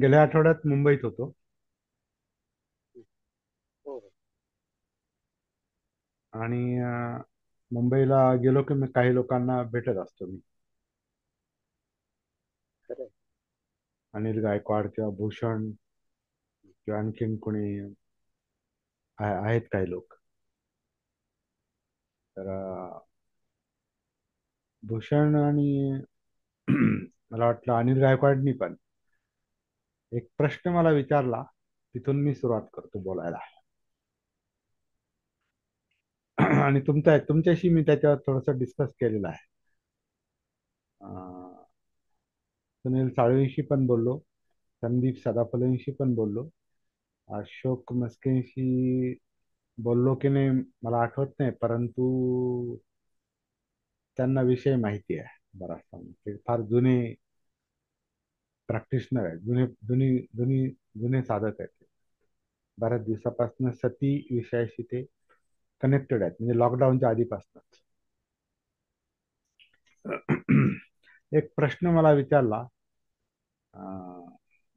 गेल्या आठवड्यात मुंबईत होतो. हो, हो. आणि मुंबईला गेलो की मी काही लोकांना भेटत असतो मी. खरं आहे. अनिल गायकवाड किंवा भूषण किंवा आणखीन कोणी आहेत काही लोक. तर भूषण आणि मला वाटलं अनिल गायकवाडनी पण एक प्रश्न मला विचारला. तिथून मी सुरुवात करतो बोलायला. आणि तुमच्याशी मी त्याच्यावर थोडंसं डिस्कस केलेलं आहे. अं, सुनील साळवींशी पण बोललो, संदीप सदाफुलेंशी पण बोललो, अशोक मस्केंशी बोललो की नाही मला आठवत नाही, परंतु त्यांना विषय माहिती आहे बराचसा. ते फार जुने प्रॅक्टिशनर आहेत, जुने जुनी जुनी जुने साधक आहेत. बऱ्याच दिवसापासून सती विषयाशी ते कनेक्टेड आहेत, म्हणजे लॉकडाऊनच्या आधीपासूनच. एक प्रश्न मला विचारला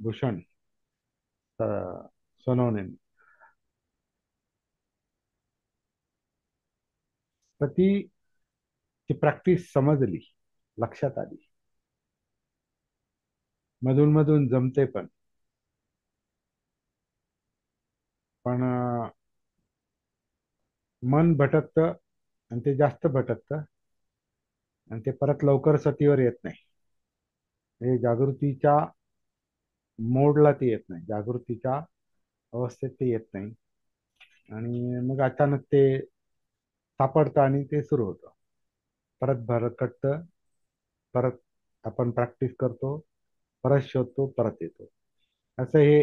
भूषण सोनवणे. सतीची प्रॅक्टिस समजली, लक्षात आली, मधून मधून जमते पण. पण मन भटकतं, आणि ते जास्त भटकतं, आणि ते परत लवकर सतीवर येत नाही. म्हणजे जागृतीच्या मोडला ते येत नाही, जागृतीच्या अवस्थेत ते येत नाही. आणि मग अचानक ते सापडतं आणि ते सुरू होतं. परत भरकटतं, परत आपण प्रॅक्टिस करतो, परत शोधतो, परत येतो. असं हे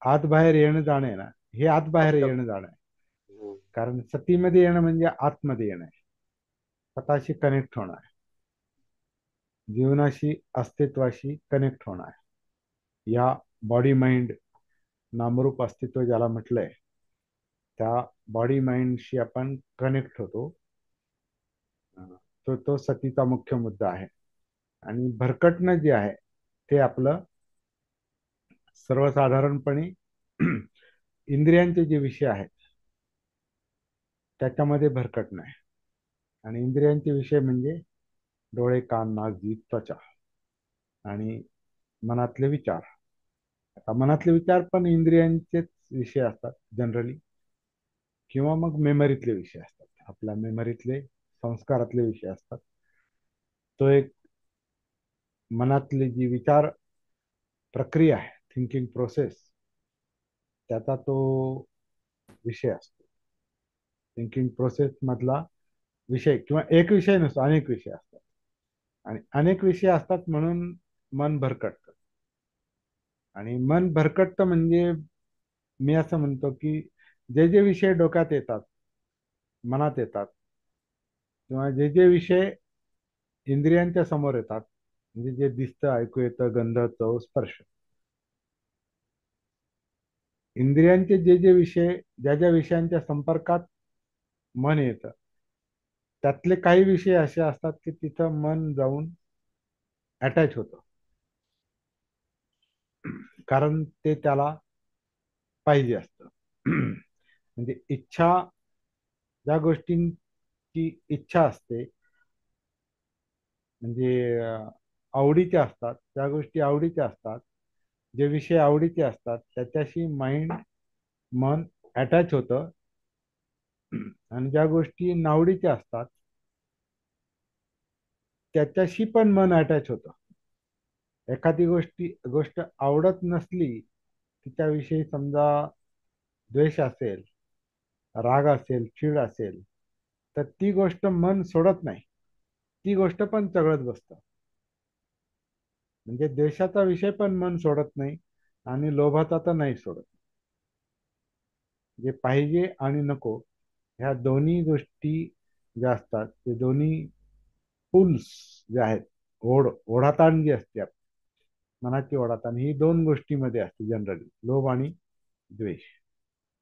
आत बाहेर येणं जाणं आहे ना, हे आत बाहेर अप डाऊन. येणं जाणं आहे. हं. कारण सतीमध्ये येणं म्हणजे आतमध्ये येणं आहे, स्वतःशी कनेक्ट होणं आहे, जीवनाशी अस्तित्वाशी कनेक्ट होणं आहे. या बॉडी माइंड नामरूप अस्तित्व ज्याला म्हटलंय, त्या बॉडी माइंडशी आपण कनेक्ट होतो. तो सतीचा मुख्य मुद्दा आहे. आणि भरकटणं जे आहे ते आपलं सर्वसाधारणपणे इंद्रियांचे जे विषय आहेत त्याच्यामध्ये भरकटणं आहे. आणि इंद्रियांचे विषय म्हणजे डोळे, कान, नाक, जीभ, त्वचा आणि मनातले विचार. आता मनातले विचार पण इंद्रियांचेच विषय असतात जनरली, किंवा मग मेमरीतले विषय असतात, आपल्या मेमरीतले संस्कारातले विषय असतात. तो एक मनातली जी विचार प्रक्रिया आहे, थिंकिंग प्रोसेस, त्याचा तो विषय असतो. थिंकिंग प्रोसेस मधला विषय, किंवा एक विषय नसतो, अनेक विषय असतात. आणि अनेक विषय असतात म्हणून मन भरकटतं. आणि मन भरकटतं म्हणजे मी असं म्हणतो की जे जे विषय डोक्यात येतात, मनात येतात, किंवा जे जे विषय इंद्रियांच्या समोर येतात, म्हणजे जे दिसतं, ऐकू येतं, गंध, चव, स्पर्श, इंद्रियांचे जे जे विषय, ज्या ज्या विषयांच्या संपर्कात मन येतं, त्यातले काही विषय असे असतात की तिथं मन जाऊन अटॅच होतं. कारण ते त्याला पाहिजे असतं. म्हणजे इच्छा, ज्या गोष्टींची इच्छा असते, म्हणजे आवडीच्या असतात, त्या गोष्टी आवडीच्या असतात, जे विषय आवडीचे असतात त्याच्याशी मन अटॅच होतं. आणि ज्या गोष्टी नावडीच्या असतात त्याच्याशी पण मन अटॅच होतं. एखादी गोष्ट आवडत नसली, तिच्याविषयी समजा द्वेष असेल, राग असेल, चीड असेल, तर ती गोष्ट मन सोडत नाही, ती गोष्ट पण चघळत बसतं. म्हणजे द्वेषाचा विषय पण मन सोडत नाही, आणि लोभाचा तर नाही सोडत. जे पाहिजे आणि नको, ह्या दोन्ही गोष्टी ज्या असतात, ते दोन्ही पुल्स जे आहेत, ओढाताण जी असते मनाची ओढाताण, ही दोन गोष्टीमध्ये असते जनरली, लोभ आणि द्वेष.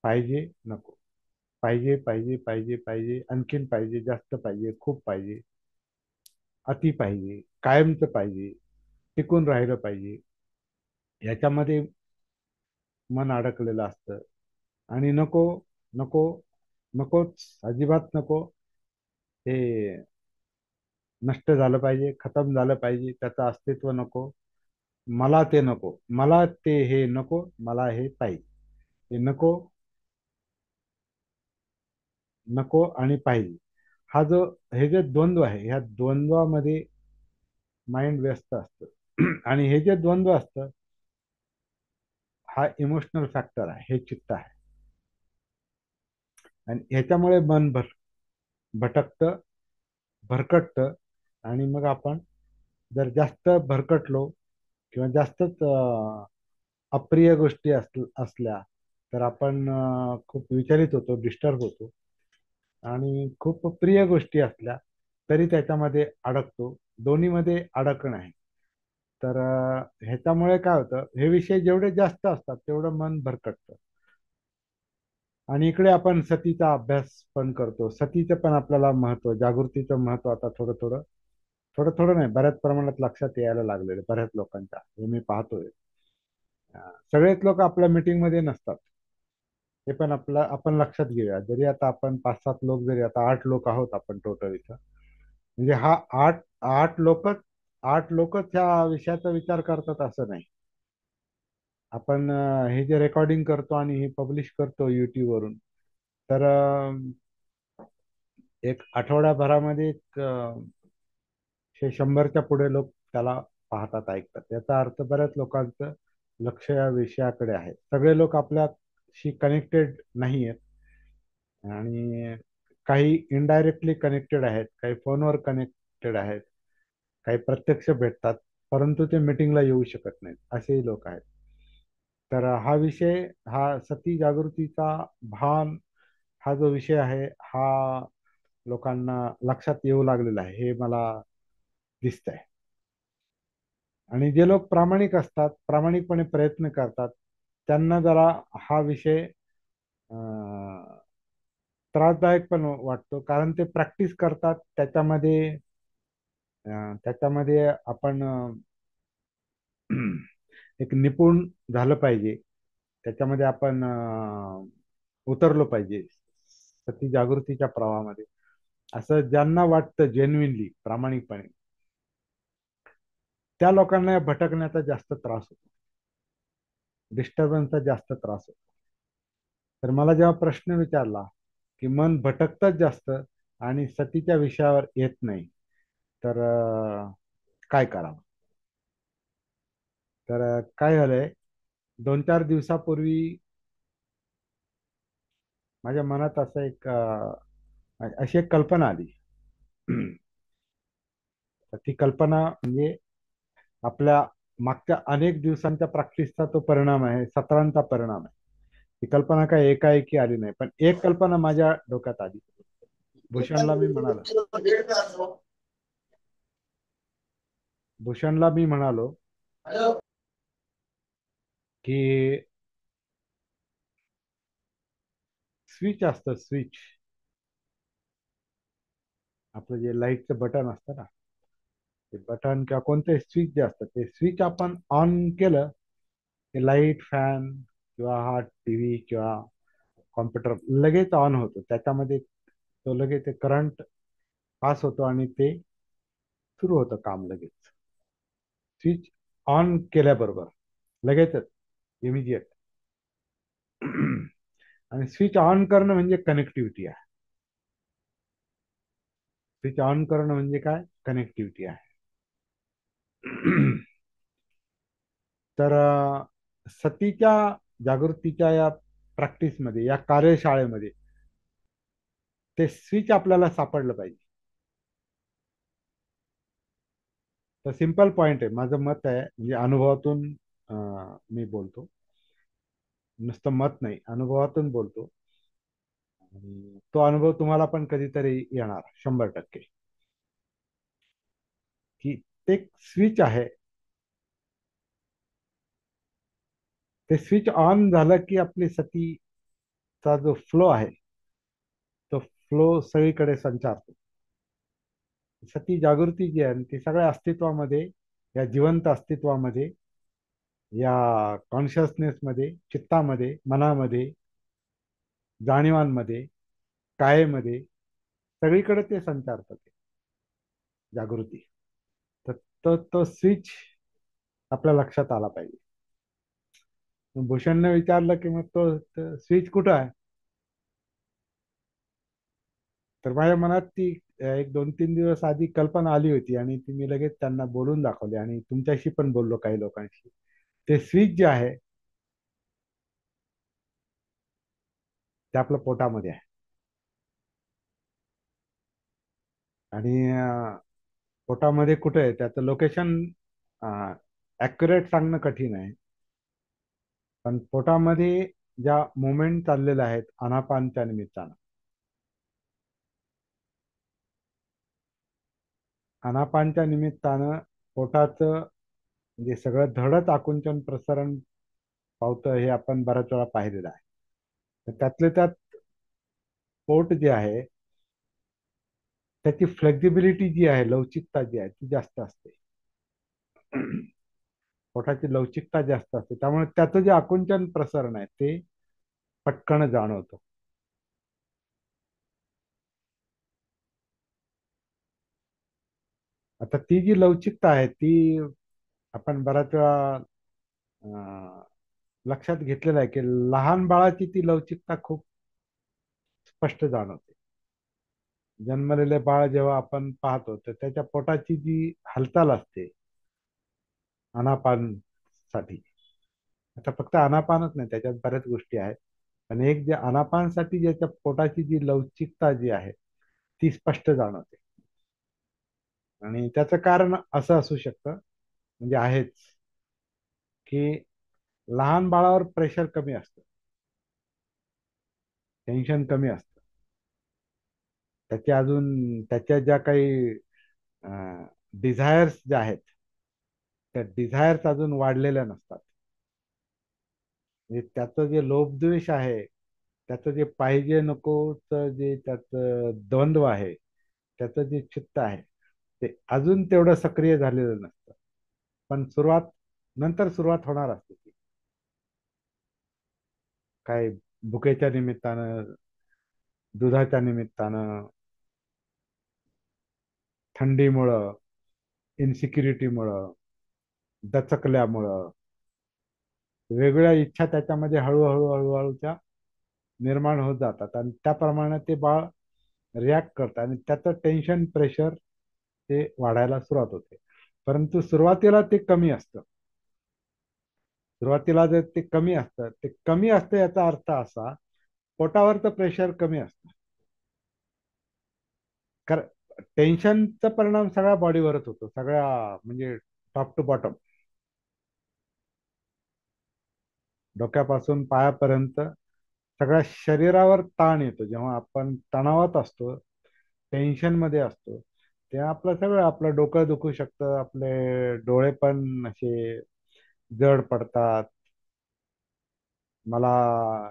पाहिजे, नको, पाहिजे, पाहिजे, पाहिजे, पाहिजे, आणखीन पाहिजे, जास्त पाहिजे, खूप पाहिजे, अति पाहिजे, कायमचं पाहिजे, टिकून राहिलं पाहिजे. याच्यामध्ये मन अडकलेलं असतं. आणि नको, नको, नकोच, अजिबात नको. हे नष्ट झालं पाहिजे, खतम झालं पाहिजे, त्याचं अस्तित्व नको. मला ते नको, मला ते हे नको, मला हे पाहिजे. हे नको, नको आणि पाहिजे. हा जो, हे जे द्वंद्व आहे, ह्या द्वंद्वामध्ये माइंड व्यस्त असतं. आणि हे जे द्वंद्व असतं, हा इमोशनल फॅक्टर आहे, हे चित्त आहे. आणि ह्याच्यामुळे मन भटकतं, भरकटतं. आणि मग आपण जर जास्त भरकटलो किंवा जास्तच अप्रिय गोष्टी असल्या, तर आपण खूप विचलित होतो, डिस्टर्ब होतो. आणि खूप प्रिय गोष्टी असल्या तरी त्याच्यामध्ये अडकतो. दोन्हीमध्ये अडकणं आहे. तर ह्याच्यामुळे काय होतं, हे विषय जेवढे जास्त असतात तेवढं मन भरकटतं. आणि इकडे आपण सतीचा अभ्यास पण करतो. सतीचं पण आपल्याला महत्व, जागृतीचं महत्व आता थोडं थोडं, थोडं थोडं नाही, बऱ्याच प्रमाणात लक्षात यायला लागलेलं बऱ्याच लोकांच्या, हे मी पाहतोय. सगळेच लोक आपल्या मीटिंग मध्ये नसतात. हे पण आपलं आपण लक्षात घेऊया. जरी आता आपण 5-7 लोक, जरी आता 8 लोक आहोत आपण टोटल इथं, म्हणजे हा आठ आठ लोकच ह्या विषयाचा विचार करतात असं नाही. आपण हे जे रेकॉर्डिंग करतो आणि हे पब्लिश करतो युट्यूब वरून, तर एक आठवड्याभरामध्ये एक 100च्या पुढे लोक त्याला पाहतात, ऐकतात. याचा अर्थ बऱ्याच लोकांचं लक्ष या विषयाकडे आहे. सगळे लोक आपल्याशी कनेक्टेड नाही आहेत. आणि काही इनडायरेक्टली कनेक्टेड आहेत, काही फोनवर कनेक्टेड आहेत, काही प्रत्यक्ष भेटतात, परंतु ते मीटिंगला येऊ शकत नाहीत, असेही लोक आहेत. तर हा विषय, हा सती जागृतीचा भान, हा जो विषय आहे, हा लोकांना लक्षात येऊ लागलेला आहे, हे मला दिसतंय. आणि जे लोक प्रामाणिक असतात, प्रामाणिकपणे प्रयत्न करतात, त्यांना जरा हा विषय त्रासदायक पण वाटतो, कारण ते प्रॅक्टिस करतात त्याच्यामध्ये. त्याच्यामध्ये आपण एक निपुण झालं पाहिजे. त्याच्यामध्ये आपण उतरलो पाहिजे सती जागृतीच्या प्रवाहामध्ये, असं ज्यांना वाटतं जेन्युइनली, प्रामाणिकपणे, त्या लोकांना या भटकण्याचा जास्त त्रास होतो, डिस्टर्बन्सचा जास्त त्रास होतो. तर मला जेव्हा प्रश्न विचारला की मन भटकतच जास्त आणि सतीच्या विषयावर येत नाही, तर काय करावं. तर काय झालंय, 2-4 दिवसापूर्वी माझ्या मनात असं एक अशी एक कल्पना आली. तर ती कल्पना म्हणजे आपल्या मागच्या अनेक दिवसांच्या प्रॅक्टिसचा तो परिणाम आहे, सत्रांचा परिणाम आहे. ही कल्पना काय एकाएकी आली नाही, पण एक कल्पना माझ्या डोक्यात आली. भूषणला मी म्हणालो भूषणला मी म्हणालो की स्विच असतं, स्विच, आपलं जे लाईटचं बटन असतं ना, ते बटन किंवा कोणते स्विच जे असतं, ते स्विच आपण ऑन केलं, ते लाईट, फॅन किंवा हा टीव्ही किंवा कॉम्प्युटर लगेच ऑन होतो. त्याच्यामध्ये तो लगेच ते करंट पास होतो आणि ते सुरू होतं काम लगेच. स्विच ऑन केल्याबरोबर लगेचच, इमिजिएट. आणि स्विच ऑन करणं म्हणजे कनेक्टिव्हिटी आहे. स्विच ऑन करणं म्हणजे काय, कनेक्टिव्हिटी आहे. तर सतीच्या जागृतीच्या या प्रॅक्टिसमध्ये, या कार्यशाळेमध्ये ते स्विच आपल्याला सापडलं पाहिजे. तर सिंपल पॉइंट आहे, माझं मत आहे, म्हणजे अनुभवातून मी बोलतो, नुसतं मत नाही, अनुभवातून बोलतो. आणि तो अनुभव तुम्हाला पण कधीतरी येणार, 100%. की ते स्विच आहे, ते स्विच ऑन झालं की आपली सतीचा जो फ्लो आहे, तो फ्लो सगळीकडे संचारतो. सती जागृती जी आहे ती सगळ्या अस्तित्वामध्ये, या जिवंत अस्तित्वामध्ये या कॉन्शियसनेसमध्ये, चित्तामध्ये, मनामध्ये, जाणीवांमध्ये, कायेमध्ये, सगळीकडे ते संचारतं ते जागृती. तर तो स्विच आपल्या लक्षात आला पाहिजे. मग भूषणने विचारलं की मग तो स्विच कुठं आहे? तर माझ्या मनात ती एक 2-3 दिवस आधी कल्पना आली होती आणि ती मी लगेच त्यांना बोलून दाखवली आणि तुमच्याशी पण बोललो काही लोकांशी. ते स्विच जे आहे ते आपल्या पोटामध्ये आहे. आणि पोटामध्ये कुठे आहे त्याचं लोकेशन ॲक्युरेट सांगणं कठीण आहे. पण पोटामध्ये ज्या मुवमेंट चाललेल्या आहेत आनापानच्या निमित्तानं, आनापानच्या निमित्तानं पोटाचं म्हणजे सगळं धडच आकुंचन प्रसरण पावतं हे आपण बऱ्याच वेळा पाहिलेलं आहे. तर त्यातले त्यात पोट जे आहे त्याची फ्लेक्झिबिलिटी जी आहे, लवचिकता जी आहे ती जास्त असते. पोटाची लवचिकता जास्त असते, त्यामुळे त्याचं जे आकुंचन प्रसरण आहे ते पटकन जाणवतं. आता ती जी लवचिकता आहे ती आपण बऱ्याच वेळा अं, लक्षात घेतलेलं आहे की लहान बाळाची ती लवचिकता खूप स्पष्ट जाणवते. जन्मलेले बाळ जेव्हा आपण पाहतो तर त्याच्या पोटाची जी हालचाल असते अनापान साठी, आता फक्त अनापानच नाही त्याच्यात बऱ्याच गोष्टी आहेत, पण एक जे अनापानसाठी ज्याच्या पोटाची जी लवचिकता जी आहे ती स्पष्ट जाणवते. आणि त्याचं कारण असं असू शकतं, म्हणजे आहेच, की लहान बाळावर प्रेशर कमी असतं, टेन्शन कमी असतं. त्याच्या अजून त्याच्या ज्या काही डिझायर्स ज्या आहेत त्या डिझायर्स अजून वाढलेल्या नसतात. म्हणजे त्याचं जे लोभद्वेष आहे, त्याचं जे पाहिजे नकोचं जे त्याचं द्वंद्व आहे, त्याचं जे चित्त आहे ते अजून तेवढं सक्रिय झालेलं नसतं. पण नंतर सुरुवात होणार असते ती. काय भुकेच्या निमित्तानं, दुधाच्या निमित्तानं, थंडीमुळं, इन्सिक्युरिटीमुळं, दचकल्यामुळं, वेगवेगळ्या इच्छा त्याच्यामध्ये हळूहळू हळूहळूच्या निर्माण होत जातात आणि त्याप्रमाणे ते बाळ रिॲक्ट करतं आणि त्याचं टेन्शन प्रेशर ते वाढायला सुरुवात होते. परंतु सुरुवातीला ते कमी असतं. सुरुवातीला जर ते कमी असतं याचा अर्थ असा, पोटावरचं प्रेशर कमी असतं. कारण टेन्शनचा परिणाम सगळ्या बॉडीवरच होतो, सगळ्या म्हणजे टॉप टू बॉटम, डोक्यापासून पायापर्यंत सगळ्या शरीरावर ताण येतो. जेव्हा आपण तणावात असतो, टेन्शन मध्ये असतो, तेव्हा आपलं डोकं दुखू शकतं, आपले डोळे पण असे जड पडतात. मला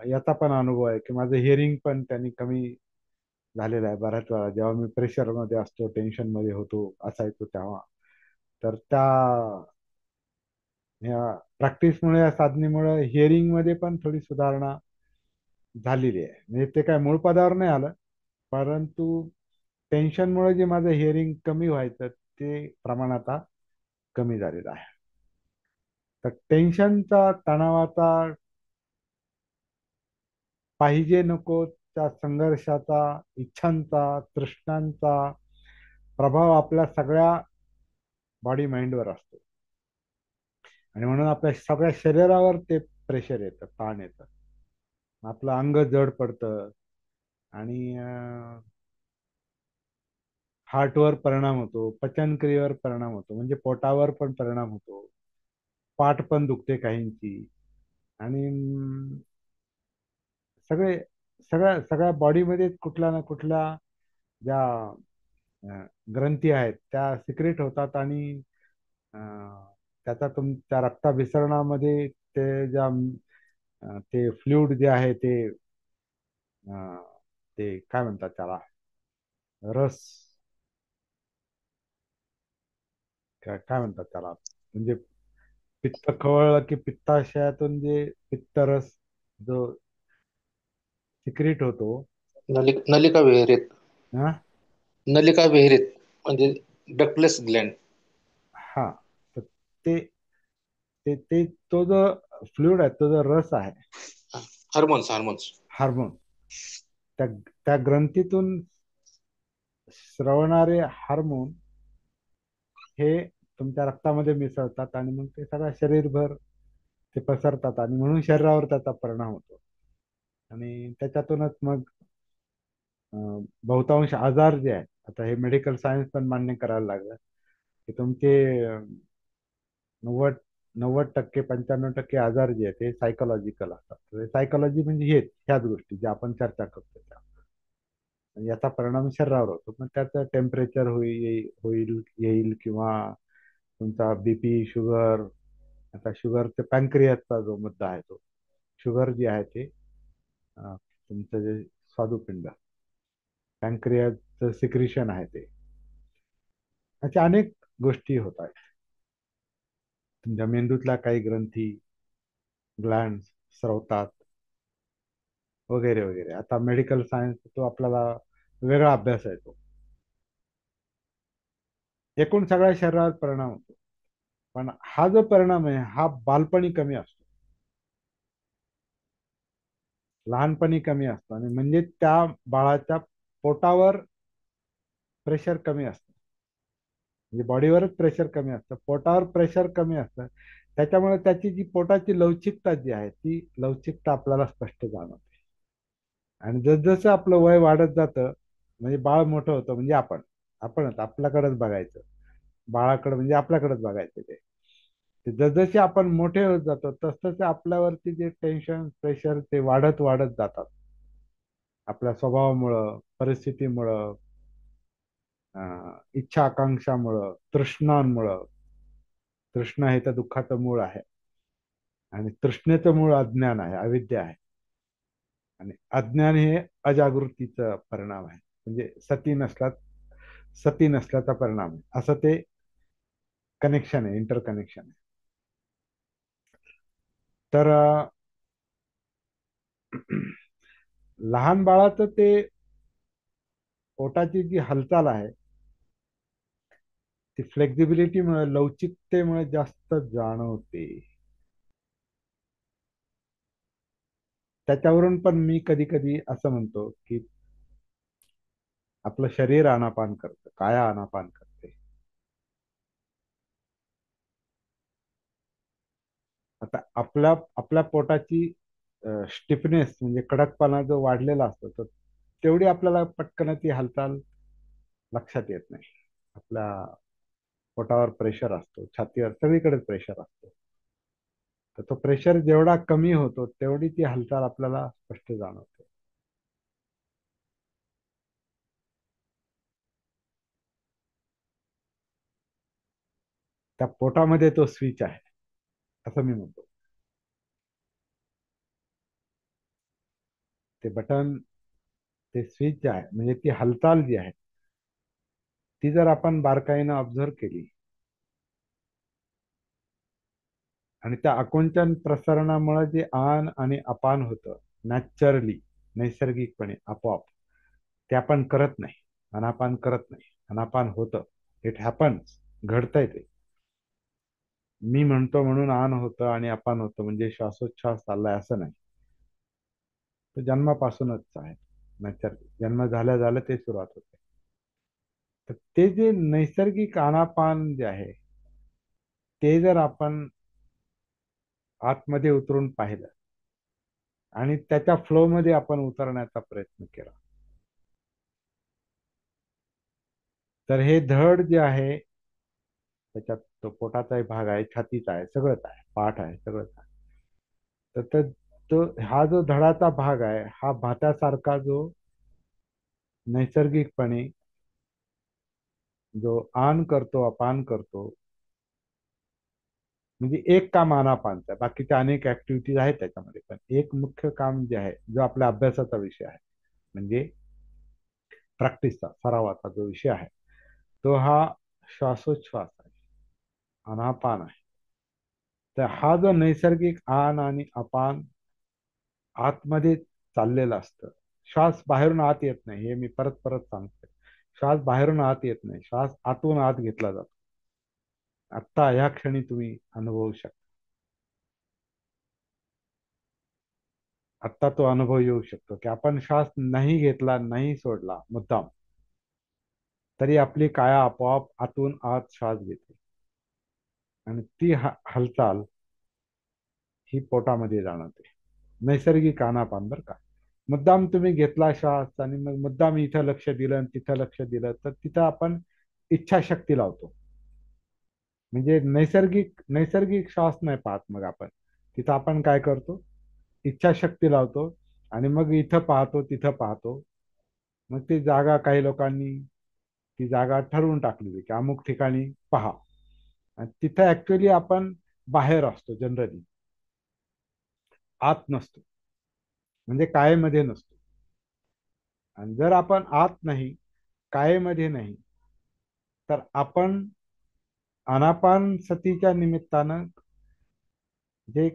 याचा पण अनुभव आहे की माझं हिअरिंग पण त्यांनी कमी झालेलं आहे बऱ्याच वेळा, जेव्हा मी प्रेशर मध्ये असतो, टेन्शन मध्ये असायचो तेव्हा. तर या प्रॅक्टिसमुळे, या साधनेमुळे हिअरिंग मध्ये पण थोडी सुधारणा झालेली आहे. म्हणजे ते काय मूळ पदावर नाही आलं, परंतु टेन्शनमुळे जे माझं हिअरिंग कमी व्हायचं ते प्रमाण आता कमी झालेलं आहे. तर टेन्शनचा, तणावाचा, पाहिजे नको त्या संघर्षाचा, इच्छांचा, तृष्णांचा प्रभाव आपल्या सगळ्या बॉडी माइंडवर असतो. आणि म्हणून आपल्या सगळ्या शरीरावर ते प्रेशर येतं, ताण येतं, आपलं अंग जड पडतं आणि हार्टवर परिणाम होतो, पचनक्रियेवर परिणाम होतो, म्हणजे पोटावर पण परिणाम होतो, पाठ पण दुखते काहींची. आणि सगळे सगळ्या सगळ्या बॉडीमध्ये कुठल्या ना कुठल्या ज्या ग्रंथी आहेत त्या सिक्रेट होतात आणि त्याचा तुमच्या रक्ताभिसरणामध्ये ते फ्लुइड जे आहे अं, ते काय म्हणतात त्याला, रस, काय काय म्हणतात त्याला, म्हणजे पित्त खवळलं की पित्ताशयातून जे पित्तरस जो सिक्रेट होतो. नलिका विहिरीत. हा. नलिका विहिरीत म्हणजे डक्टलेस ग्लॅन्ड. हा. तर ते ते ते तो जो फ्लुइड आहे, तो जो रस आहे, हार्मोन्स हार्मोन्स. हार्मोन, त्या त्या ग्रंथीतून स्रवणारे हार्मोन हे तुमच्या रक्तामध्ये मिसळतात आणि मग ते सगळ्या शरीरभर ते पसरतात आणि म्हणून शरीरावर त्याचा परिणाम होतो. आणि त्याच्यातूनच मग बहुतांश आजार जे आहेत, आता हे मेडिकल सायन्स पण मान्य करायला लागलं की तुमचे 90% 95% आजार जे आहेत ते सायकोलॉजिकल असतात. सायकोलॉजी म्हणजे ह्याच गोष्टी ज्या आपण चर्चा करतो त्या. आणि याचा परिणाम शरीरावर होतो, मग त्याचं टेम्परेचर होईल येईल, किंवा तुमचा बीपी, शुगर. आता शुगरचे पॅनक्रियाचा जो मुद्दा आहे, तो शुगर जे आहे ते तुमचं जे स्वादुपिंड, पॅनक्रियाचं सिक्रिशन आहे ते, अशा अनेक गोष्टी होत आहेत. तुमच्या मेंदूतल्या काही ग्रंथी, ग्लँड स्रवतात, वगैरे वगैरे. आता मेडिकल सायन्स तो आपल्याला वेगळा अभ्यास आहे तो. एकूण सगळ्या शरीरावर परिणाम होतो. पण हा जो परिणाम आहे हा बालपणी कमी असतो, लहानपणी कमी असतो, आणि म्हणजे त्या बाळाच्या पोटावर प्रेशर कमी असतं. म्हणजे बॉडीवरच प्रेशर कमी असतं, पोटावर प्रेशर कमी असतं. त्याच्यामुळे त्याची जी पोटाची लवचिकता जी आहे, ती लवचिकता आपल्याला स्पष्ट जाणवते. आणि जसजसं आपलं वय वाढत जातं, म्हणजे बाळ मोठं होतं, म्हणजे आपणच आपल्याकडेच बघायचं, बाळाकडे म्हणजे आपल्याकडेच बघायचं ते. ते जसजसे आपण मोठे होत जातो तसतसे आपल्यावरती जे टेन्शन, प्रेशर ते वाढत वाढत जातात. आपल्या स्वभावामुळं, परिस्थितीमुळं, इच्छा आकांक्षामुळं, तृष्णांमुळं. तृष्णा हे तर दुःखाचं मूळ आहे, आणि तृष्णेचं मूळ अज्ञान आहे, अविद्या आहे. आणि अज्ञान हे अजागृतीचा परिणाम आहे, म्हणजे सती नसल्याचा परिणाम आहे, असं ते कनेक्शन आहे, इंटर कनेक्शन आहे. तर लहान बाळाचं ते पोटाची जी हालचाल आहे, ती फ्लेक्झिबिलिटीमुळे, लवचिकतेमुळे जास्त जाणवते. त्याच्यावरून पण मी कधी कधी असं म्हणतो की आपलं शरीर आनापान करतं, काया आनापान करते. आता आपल्या आपल्या पोटाची स्टिफनेस म्हणजे कडकपणा जो वाढलेला असतो, तर तेवढी आपल्याला पटकन ती हालचाल लक्षात येत नाही. आपल्या पोटावर प्रेशर असतो, छातीवर सगळीकडे प्रेशर असतो. तर तो प्रेशर जेवढा कमी होतो तेवढी ती हालचाल आपल्याला स्पष्ट जाणवते. त्या पोटामध्ये तो स्विच आहे, असं मी म्हणतो. ते बटन, ते स्विच जे आहे, म्हणजे ती हालचाल जी आहे, ती जर आपण बारकाईनं ऑब्झर्व केली, आणि त्या आकुंचन प्रसरणामुळे जे आन आणि अपान होतं, नॅचरली, नैसर्गिकपणे, आपोआप, ते आपण करत नाही. अनापान करत नाही, अनापान होतं. इट हॅपन्स, घडतंय ते. मी म्हणतो म्हणून आन होतं आणि अपान होतं म्हणजे श्वासोच्छ्वास चाललाय असं नाही. तो जन्मापासूनच आहे, नैसर्गिक. जन्म झाल्या झाल्या ते सुरुवात होते. तर ते जे नैसर्गिक आनापान जे आहे, ते जर आपण आतमध्ये उतरून पाहिलं आणि त्याच्या फ्लो मध्ये आपण उतरण्याचा प्रयत्न केला, तर हे धड जे आहे, त्याच्यात तो पोटाचाही भाग आहे, छातीचा आहे, सगळंच आहे, पाठ आहे, सगळंच आहे. तर तो हा जो धडाचा भाग आहे, हा भात्यासारखा जो नैसर्गिकपणे जो आन करतो, अपान करतो, म्हणजे एक काम आनापानचं आहे, बाकीचे अनेक ऍक्टिव्हिटीज आहेत त्याच्यामध्ये, पण एक मुख्य काम जे आहे, जो आपल्या अभ्यासाचा विषय आहे, म्हणजे प्रॅक्टिसचा, सरावाचा जो विषय आहे, तो हा श्वासोच्छ्वास आहे, अनापान आहे. तर हा जो नैसर्गिक आन आणि अपान आतमध्ये चाललेलं असतं. श्वास बाहेरून आत येत नाही, हे मी परत परत सांगतोय. श्वास बाहेरून आत येत नाही, श्वास आतून आत घेतला जातो. आत्ता ह्या क्षणी तुम्ही अनुभवू शकता. आत्ता तो अनुभव येऊ शकतो की आपण श्वास नाही घेतला, नाही सोडला मुद्दाम, तरी आपली काया आपोआप आतून आत श्वास घेते. आणि ती हालचाल ही पोटामध्ये जाणवते. नैसर्गिक आनापान बरं का. मुद्दाम तुम्ही घेतला श्वास आणि मग मुद्दाम इथं लक्ष दिलं आणि तिथं लक्ष दिलं, तर तिथं आपण इच्छाशक्ती लावतो. म्हणजे नैसर्गिक नैसर्गिक श्वास नाही पाहत मग आपण. तिथं आपण काय करतो, इच्छाशक्ती लावतो. आणि मग इथं पाहतो तिथं पाहतो. मग ती जागा काही लोकांनी ती जागा ठरवून टाकली की अमुक ठिकाणी पहा. आणि तिथं ऍक्च्युली आपण बाहेर असतो जनरली, आत नसतो. म्हणजे कायेमध्ये नसतो. आणि जर आपण आत नाही, कायेमध्ये नाही, तर आपण अनापान सतीच्या निमित्तानं जे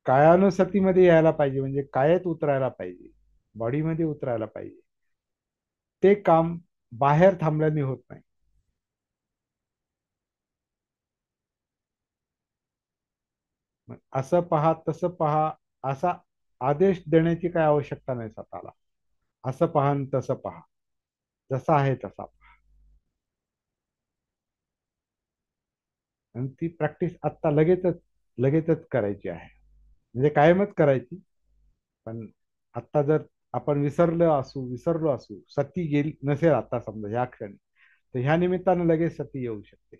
कायानुसतीमध्ये यायला पाहिजे, म्हणजे कायेत उतरायला पाहिजे, बॉडीमध्ये उतरायला पाहिजे, ते काम बाहेर थांबल्याने होत नाही. मग असं पहा तसं पहा असा आदेश देण्याची काय आवश्यकता नाही स्वतःला. असं पहा आणि तसं पहा, जसा आहे तसा पहा. आणि ती प्रॅक्टिस आत्ता लगेचच लगेचच करायची आहे. म्हणजे कायमच करायची. पण आत्ता जर आपण विसरलो असू, सती गेली नसेल आता समजा ह्या क्षणी, तर ह्या निमित्तानं लगेच सती येऊ शकते.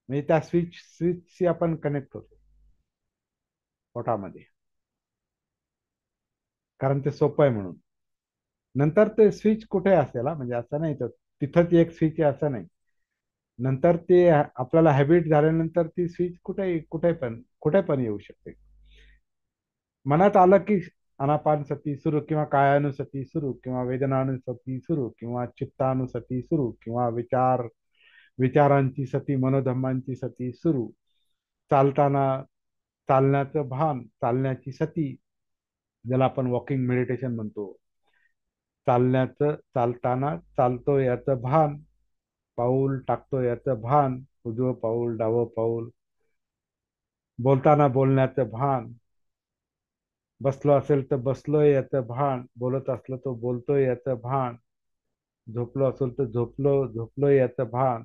म्हणजे त्या स्विचशी आपण कनेक्ट होतो पोटामध्ये, कारण ते सोपं आहे म्हणून. नंतर ते स्विच कुठे असेल म्हणजे असं नाही तर तिथंच एक स्विच आहे असं नाही. नंतर ते आपल्याला हॅबिट झाल्यानंतर ती स्विच कुठे पण येऊ शकते. मनात आलं की अनापानसती सुरू किंवा कायानुसती सुरू किंवा वेदनानुसती सुरू किंवा चित्तानुसती सुरू किंवा विचारांची सती, मनोधम्मांची सती सुरू. चालताना चालण्याचं भान, चालण्याची सती, ज्याला आपण वॉकिंग मेडिटेशन म्हणतो. चालताना चालतो याचं भान, पाऊल टाकतो याचं भान, उजवं पाऊल डावं पाऊल, बोलताना बोलण्याचं भान, बसलो असेल तर बसलोय याचं भान, बोलत असलो तर बोलतोय याचं भान, झोपलो असेल तर झोपलोय याचं भान,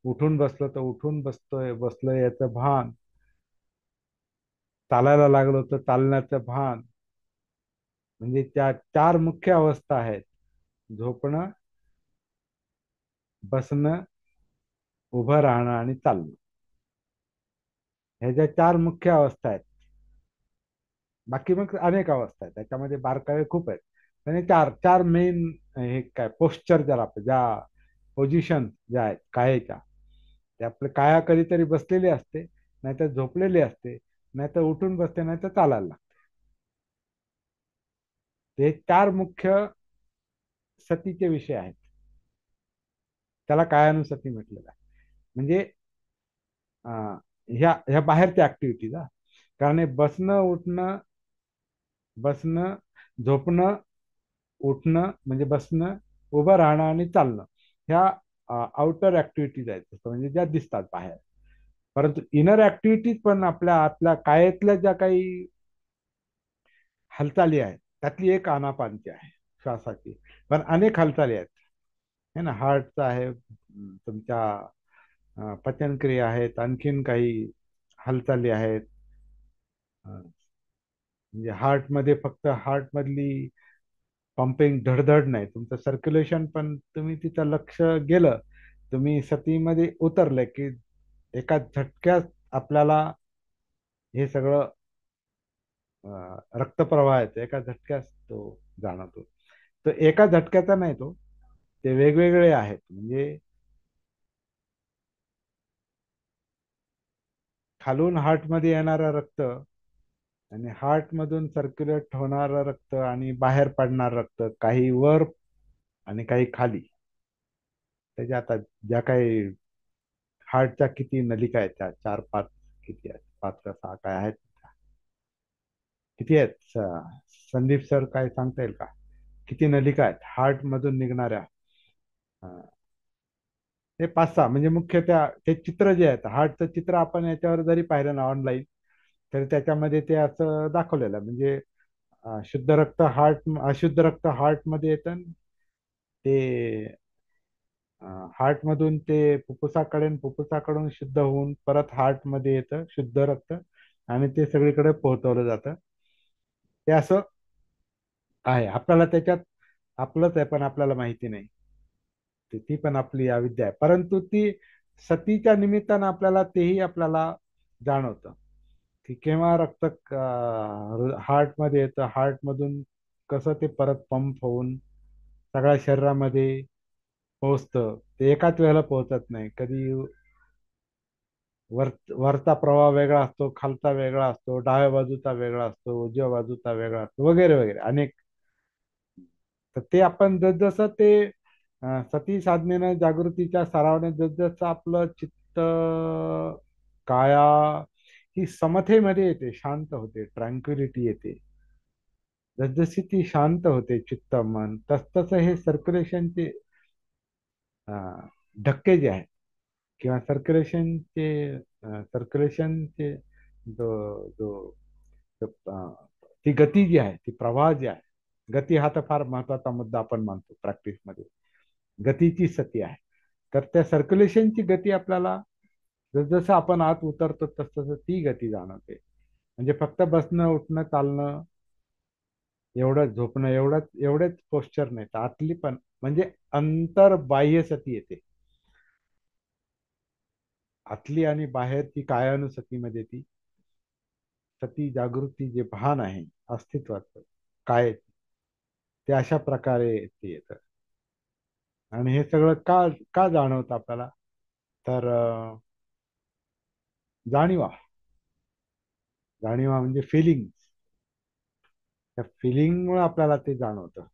उठून बसलो तर उठून बसलोय याचं भान, चालायला लागलो तर चालण्याचं भान. म्हणजे त्या चार मुख्य अवस्था आहेत: झोपणं, बसणं, उभं राहणं आणि चालणं. ह्या ज्या चार मुख्य अवस्था आहेत. बाकी मग अनेक अवस्था आहेत, त्याच्यामध्ये बारकावे खूप आहेत. म्हणजे चार चार मेन हे काय पोश्चर, ज्या पोझिशन ज्या आहेत कायेच्या, ते आपले काया कधीतरी बसलेली असते, नाहीतर झोपलेली असते, नाहीतर उठून बसते, नाहीतर चालायला लागते. हे चार मुख्य सतीचे विषय आहेत. त्याला कायानुसती म्हटलेलं आहे. म्हणजे अं, ह्या ह्या बाहेरच्या ऍक्टिव्हिटीज. कारण हे बसणं, झोपणं, उठणं म्हणजे बसणं, उभं राहणं आणि चालणं, ह्या आउटर ऍक्टिव्हिटीज आहेत, तसं म्हणजे ज्या दिसतात बाहेर. परंतु इनर ऍक्टिव्हिटीज पण आपल्या आतल्या कायेतल्या ज्या काही हालचाली आहेत, त्यातली एक आनापानची आहे, श्वासाची. पण अनेक हालचाली आहेत, है ना. हार्टचा आहे, तुमच्या पचनक्रिया आहेत, आणखीन काही हालचाली आहेत. म्हणजे हार्टमध्ये फक्त हार्टमधली पंपिंग धडधड नाही, तुमचं सर्क्युलेशन पण, तुम्ही तिथं लक्ष गेलं, तुम्ही सतीमध्ये उतरले की एका झटक्यात आपल्याला हे सगळं रक्तप्रवाहाचं एका झटक्यात तो जाणवतो. तो एका झटक्याचा नाही, ते वेगवेगळे आहेत. म्हणजे खालून हार्टमध्ये येणारं रक्त आणि हार्टमधून सर्क्युलेट होणारं रक्त आणि बाहेर पडणारं रक्त, काही वर आणि काही खाली. त्याच्या आता ज्या काही हार्टच्या किती नलिका आहेत, त्या चार पाच किती आहेत, पाच का सहा काय आहेत? किती आहेत? संदीप सर काय सांगता येईल का? किती नलिका आहेत हार्ट मधून निघणाऱ्या? अं, ते पाच सहा म्हणजे मुख्य ते चित्र जे आहेत हार्टचं चित्र आपण याच्यावर जरी पाहिलं ना ऑनलाईन, तर त्याच्यामध्ये ते असं दाखवलेलं आहे. म्हणजे शुद्ध रक्त हार्ट, अशुद्ध रक्त हार्ट मध्ये येतं. ते हार्ट मधून ते फुफ्फुसाकडे आणि फुफ्फुसाकडून शुद्ध होऊन परत हार्ट मध्ये येतं शुद्ध रक्त, आणि ते सगळीकडे पोहोचवलं जातं. ते असं आहे. आपल्याला त्याच्यात आपलंच आहे पण आपल्याला माहिती नाही. ती पण आपली अविद्या आहे, परंतु ती सतीच्या निमित्तानं आपल्याला तेही आपल्याला जाणवतं की केव्हा रक्त हार्ट मध्ये येतं, हार्ट मधून कसं ते परत पंप होऊन सगळ्या शरीरामध्ये पोहोचतं. ते एकाच वेळेला पोहोचत नाही. कधी वर वरचा प्रवाह वेगळा असतो, खालचा वेगळा असतो, डाव्या बाजूचा वेगळा असतो, उजव्या बाजूचा वेगळा असतो, वगैरे वगैरे अनेक. तर ते आपण जसजसं ते सती साधनेनं जागृतीच्या सरावाने जसजसं आपलं चित्त, काया ही समतेमध्ये येते, शांत होते, ट्रँक्विलिटी येते. जसजशी ती शांत होते चित्त मन, तसतसं हे सर्क्युलेशनचे धक्के जे आहेत किंवा सर्क्युलेशनचे जो जो जो, ती गती जी आहे, ती प्रवाह जी आहे, गती हा तर फार महत्वाचा मुद्दा आपण मानतो प्रॅक्टिसमध्ये. गतीची सती आहे. तर त्या सर्क्युलेशनची गती आपल्याला जसजसं आपण आत उतरतो तसतसं ती गती जाणवते. म्हणजे फक्त बसणं, उठणं, चालणं, एवढंच झोपणं, एवढेच पोश्चर नाही, तर आतली पण म्हणजे अंतर बाह्य सती येते. आतली आणि बाहेरची कायानुसतीमध्ये ती सती जागृती जे भान आहे अस्तित्वाचं काय, ते अशा प्रकारे ते येतं. आणि हे सगळं का का जाणवतं आपल्याला? तर जाणीवा, जाणीवा म्हणजे फिलिंग. त्या फिलिंगमुळे आपल्याला ते जाणवतं.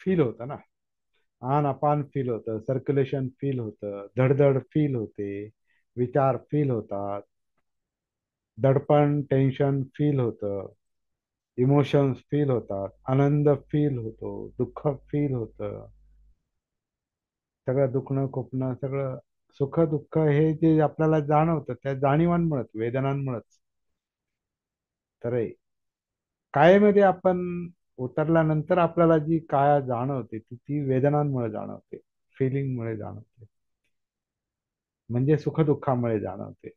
फील होतं ना, आन अपान फील होतं, सर्क्युलेशन फील होतं, धडधड फील होते, विचार फील होतात, दडपण टेन्शन फील होतं, इमोशन्स फील होतात, आनंद फील होतो, दुःख फील होतं. सगळं दुखणं खुपणं सगळं, सुख दुःख हे जे आपल्याला जाणवतं त्या जाणीवांमुळेच, वेदनांमुळेच. तर हे कायेमध्ये आपण उतरल्यानंतर आपल्याला जी काया जाणवते ती वेदनांमुळे जाणवते, फिलिंगमुळे जाणवते, म्हणजे सुखदुःखामुळे जाणवते.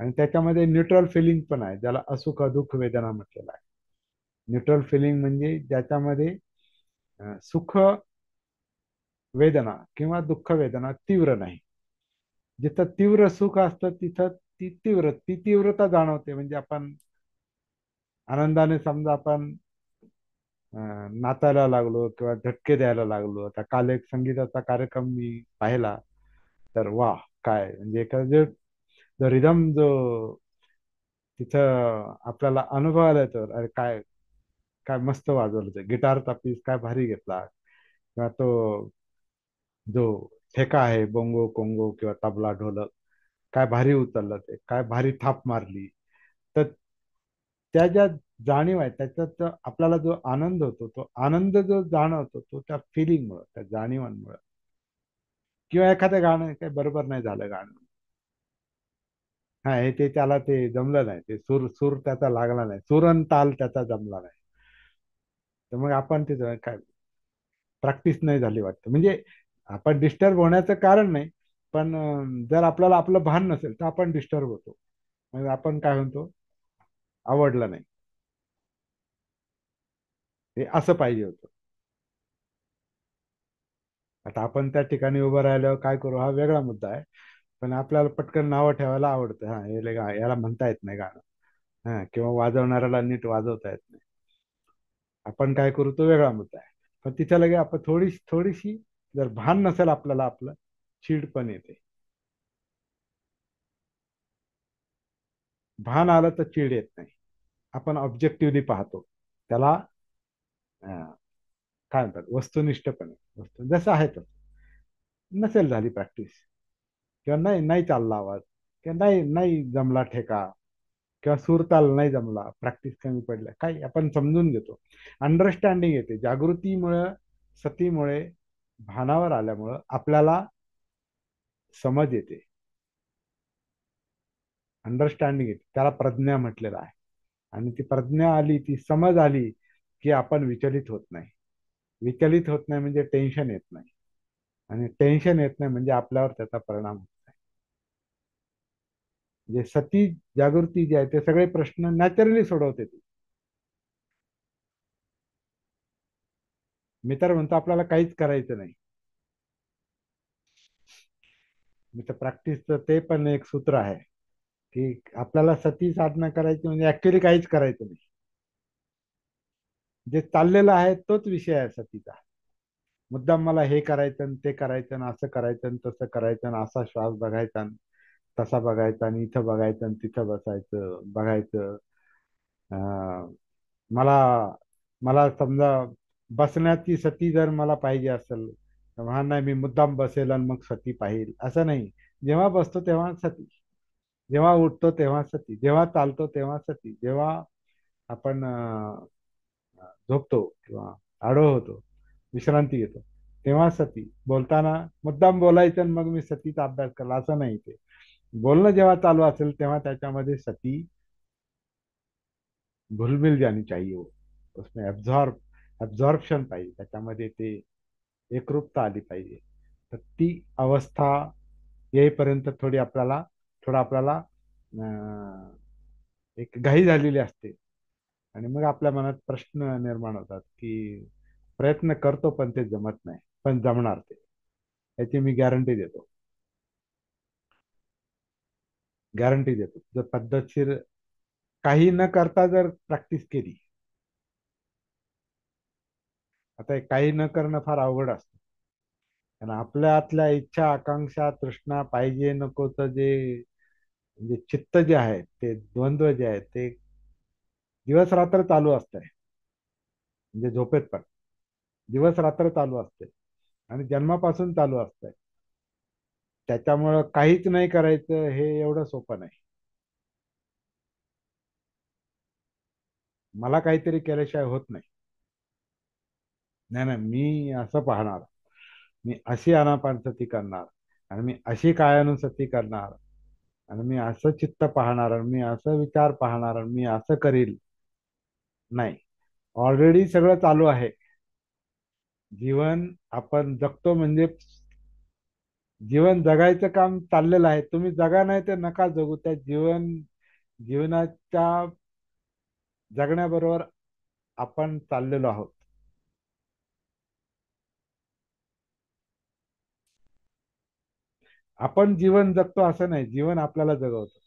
आणि त्याच्यामध्ये न्यूट्रल फिलिंग पण आहे, ज्याला असुख दुःख वेदना म्हटलेलं आहे. न्यूट्रल फिलिंग म्हणजे ज्याच्यामध्ये सुख वेदना किंवा दुःख वेदना तीव्र नाही. जिथं तीव्र सुख असतं तिथं ती तीव्रता जाणवते. म्हणजे आपण आनंदाने समजा आपण नाचायला लागलो किंवा झटके द्यायला लागलो. आता काल एक संगीताचा कार्यक्रम मी पाहिला, तर वा, काय म्हणजे एखादं जो रिदम जो तिथं आपल्याला अनुभवायला येतो, अरे काय काय मस्त वाजवलं, ते गिटारचा पीस काय भारी घेतला, किंवा तो जो ठेका आहे बोंगो कोंगो किंवा तबला ढोलक काय भारी उचललं, ते काय भारी थाप मारली. तर त्या ज्या जाणीव आहे त्याच्यात आपल्याला जो आनंद होतो, तो आनंद जो जाणवतो तो त्या फिलिंगमुळे, त्या जाणीवांमुळे. किंवा एखादं गाणं काय बरोबर नाही झालं गाणं, हा हे ते त्याला ते जमलं नाही, ते सूर सूर त्याचा लागला नाही, सूर आणि ताल त्याचा जमला नाही. तर मग आपण ते काय प्रॅक्टिस नाही झाली वाटतं. म्हणजे आपण डिस्टर्ब होण्याचं कारण नाही, पण जर आपल्याला आपलं भान नसेल तर आपण डिस्टर्ब होतो. मग आपण काय म्हणतो, आवडलं नाही, हे असं पाहिजे होतं. आता आपण त्या ठिकाणी उभं राहिल्यावर काय करू हा वेगळा मुद्दा आहे. पण आपल्याला पटकन नावं ठेवायला आवडतं, हा हे याला म्हणता येत नाही गाणं, हा किंवा वाजवणाऱ्याला नीट वाजवता येत नाही. आपण काय करू तो वेगळा मुद्दा आहे. पण तिथे लगे आपण थोडीशी जर भान नसेल आपल्याला आपलं, चीड पण येते. भान आलं तर चीड येत नाही. आपण ऑब्जेक्टिव्हली पाहतो त्याला, काय म्हणतात, वस्तुनिष्ठपणे, वस्तू जसं आहे तसं. नसेल झाली प्रॅक्टिस, किंवा नाही नाही चालला आवाज, किंवा नाही नाही जमला ठेका, किंवा सूरताल नाही जमला, प्रॅक्टिस कमी पडल्या, काही आपण समजून घेतो. अंडरस्टँडिंग येते जागृतीमुळं, सतीमुळे, भानावर आल्यामुळं आपल्याला समज येते, अंडरस्टँडिंग येते, त्याला प्रज्ञा म्हटलेलं आहे. आणि ती प्रज्ञा आली, ती समज आली, की आपण विचलित होत नाही. विचलित होत नाही म्हणजे टेन्शन येत नाही, आणि टेन्शन येत नाही म्हणजे आपल्यावर त्याचा परिणाम होत नाही. म्हणजे सती जागृती जी आहे ते सगळे प्रश्न नॅचरली सोडवते ती. मी तर म्हणतो आपल्याला काहीच करायचं नाही. मी तर प्रॅक्टिसचं ते पण एक सूत्र आहे, की आपल्याला सती साधना करायची म्हणजे ऍक्च्युली काहीच करायचं नाही. जे चाललेलं आहे तोच विषय आहे सतीचा. मुद्दाम मला हे करायचं आणि ते करायचं आणि असं करायचं आणि तसं करायचं आणि असा श्वास बघायचा आणि तसा बघायचा आणि इथं बघायचं आणि तिथं बसायचं बघायचं. अं, मला मला समजा बसण्याची सती जर मला पाहिजे असेल, तर हा नाही मी मुद्दाम बसेल आणि मग सती पाहिल, असं नाही. जेव्हा बसतो तेव्हा सती, जेव्हा उठतो तेव्हा सती, जेव्हा चालतो तेव्हा सती, जेव्हा आपण झोपतो किंवा आडो होतो, विश्रांती घेतो, तेव्हा सती. बोलताना मुद्दाम बोलायचं आणि मग मी सतीचा अभ्यास केला, असं नाही. ते बोलणं जेव्हा चालू असेल तेव्हा त्याच्यामध्ये सती घुल मिल जानी चाहिए, वो उसमें एब्झॉर्प्शन पाहिजे, त्याच्यामध्ये ते एकरूपता आली पाहिजे. तर ती अवस्था येईपर्यंत थोडं आपल्याला एक घाई झालेली असते. आणि मग आपल्या मनात प्रश्न निर्माण होतात, की प्रयत्न करतो पण ते जमत नाही, पण जमणार ते, याची मी गॅरंटी देतो. जर पद्धतशीर काही न करता जर प्रॅक्टिस केली. आता हे काही न करणं फार अवघड असतं, कारण आपल्या आतल्या इच्छा आकांक्षा तृष्णा पाहिजे नकोच जे, म्हणजे चित्त जे आहे ते द्वंद्व जे आहे ते दिवस रात्र चालू असतंय. म्हणजे झोपेत पण दिवस रात्र चालू असते, आणि जन्मापासून चालू असतंय. त्याच्यामुळं काहीच नाही करायचं हे एवढं सोपं नाही. मला काहीतरी केल्याशिवाय होत नाही. नाही नाही, मी असं पाहणार, मी अशी आनापानसती करणार, आणि मी अशी कायानुसती करणार, आणि मी असं चित्त पाहणार, आणि मी असं विचार पाहणार, आणि मी असं करील. नाही, ऑलरेडी सगळं चालू आहे. जीवन आपण जगतो म्हणजे जीवन जगायचं काम चाललेलं आहे. तुम्ही जगा नाही तर नका जगू, त्या जीवनाच्या जगण्याबरोबर आपण चाललेलो आहोत. आपण जीवन जगतो असं नाही, जीवन आपल्याला जगवतो.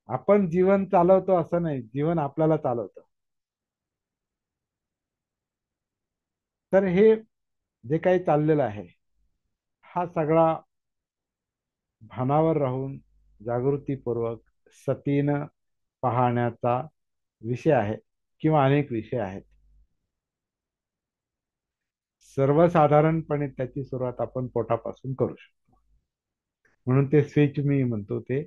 आपण जीवन चालवतो असं नाही, जीवन आपल्याला चालवतं. तर हे जे काही चाललेलं आहे, हा सगळा भानावर राहून जागृतीपूर्वक सतीनं पाहण्याचा विषय आहे, किंवा अनेक विषय आहेत. सर्वसाधारणपणे त्याची सुरुवात आपण पोटापासून करू शकतो. म्हणून ते स्विच मी म्हणतो ते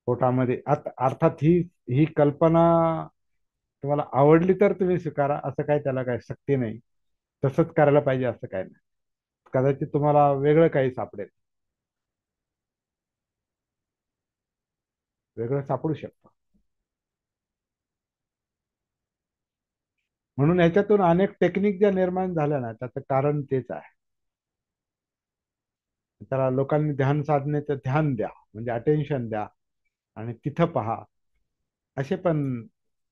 पोटामध्ये, अर्थात ही ही कल्पना तुम्हाला आवडली तर तुम्ही स्वीकारा, असं काय त्याला काय शक्ती नाही. तसंच करायला पाहिजे असं काय नाही. कदाचित तुम्हाला वेगळं काही सापडेल, वेगळं सापडू शकतं. म्हणून याच्यातून अनेक टेक्निक ज्या निर्माण झाल्या ना, त्याचं कारण तेच आहे. त्याला लोकांनी ध्यान साधनेचं ध्यान द्या, म्हणजे अटेन्शन द्या, आणि तिथं पहा. असे पण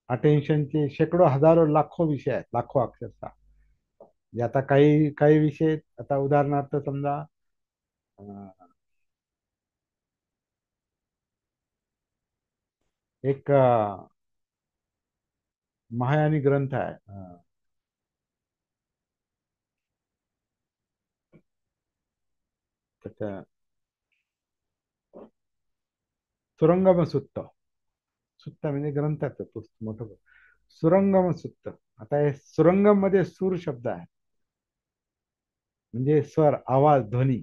अटेन्शनचे शेकडो हजारो लाखो विषय आहेत, लाखो अक्षरशः. म्हणजे आता काही काही विषय, आता उदाहरणार्थ समजा, अं, एक महायानी ग्रंथ आहे, त्याचं सुरंगम सुत्त. सुत्त म्हणजे ग्रंथाचं पुस्तक मोठं. सुरंगम सुत्त. आता हे सुरंगम मध्ये सूर शब्द आहे. म्हणजे स्वर, आवाज, ध्वनी.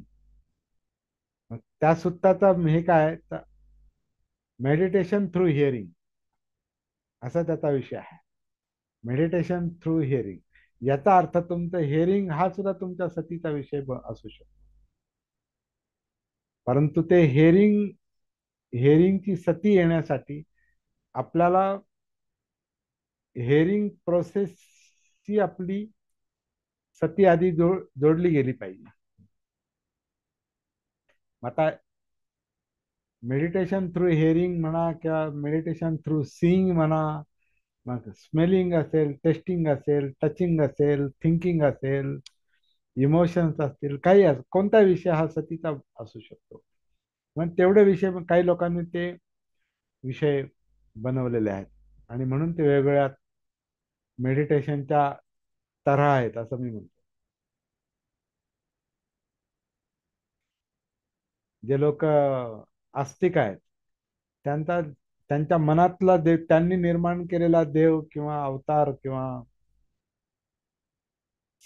मग त्या सूत्राचा हे काय, मेडिटेशन थ्रू हिअरिंग असा त्याचा विषय आहे. मेडिटेशन थ्रू हिअरिंग याचा अर्थ तुमचं हिअरिंग हा सुद्धा तुमच्या सतीचा विषय असू शकतो. परंतु ते हिअरिंगची सती येण्यासाठी आपल्याला हिअरिंग प्रोसेसची आपली सती आधी जोडली गेली पाहिजे. आता मेडिटेशन थ्रू हिअरिंग म्हणा किंवा मेडिटेशन थ्रू सीइंग म्हणा, मग स्मेलिंग असेल, टेस्टिंग असेल, टचिंग असेल, थिंकिंग असेल, इमोशन्स असतील, काही कोणता विषय हा सतीचा असू शकतो. मग तेवढे विषय काही लोकांनी ते विषय बनवलेले आहेत आणि म्हणून ते वेगवेगळ्या मेडिटेशनच्या तऱ्हा आहेत असं मी म्हणतो. जे लोक आस्तिक आहेत त्यांचा त्यांच्या मनातला देव, त्यांनी निर्माण केलेला देव किंवा अवतार किंवा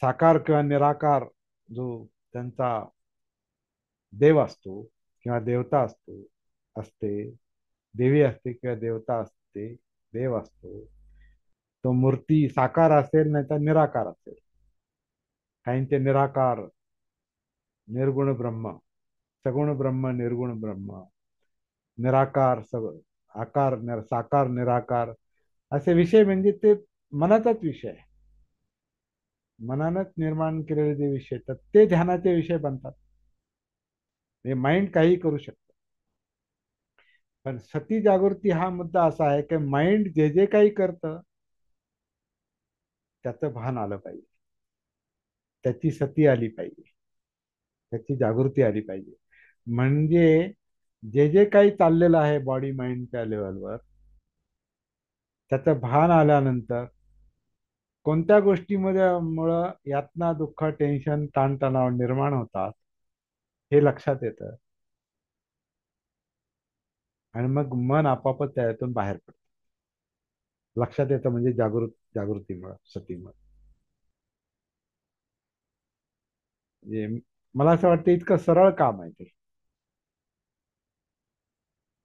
साकार किंवा निराकार जो त्यांचा देव असतो किंवा देवता असते, देवी असते किंवा देवता असते, देव असतो, तो मूर्ती साकार असेल नाही तर निराकार असेल. काहींचे निराकार, निर्गुण ब्रह्म, सगुण ब्रह्म, निर्गुण ब्रह्म, निराकार सगळं, साकार निराकार असे विषय म्हणजे ते मनाचाच विषय आहे. मनानच निर्माण केलेले जे विषय तर ते ध्यानाचे विषय बनतात. हे माइंड काही करू शकतं. पण सती जागृती हा मुद्दा असा आहे की माइंड जे जे काही करतं त्याचं भान आलं पाहिजे, त्याची सती आली पाहिजे, त्याची जागृती आली पाहिजे. म्हणजे जे जे काही चाललेलं आहे बॉडी माइंडच्या लेवलवर त्याचं भान आल्यानंतर कोणत्या गोष्टीमध्ये मुळे यातना, दुःख, टेन्शन, ताणतणाव निर्माण होतात हे लक्षात येतं आणि मग मन आपापच त्यातून बाहेर पडतं. लक्षात येतं म्हणजे जागृतीमुळे, सतीमुळे. म्हणजे मला असं वाटतं इतकं सरळ काम आहे ते.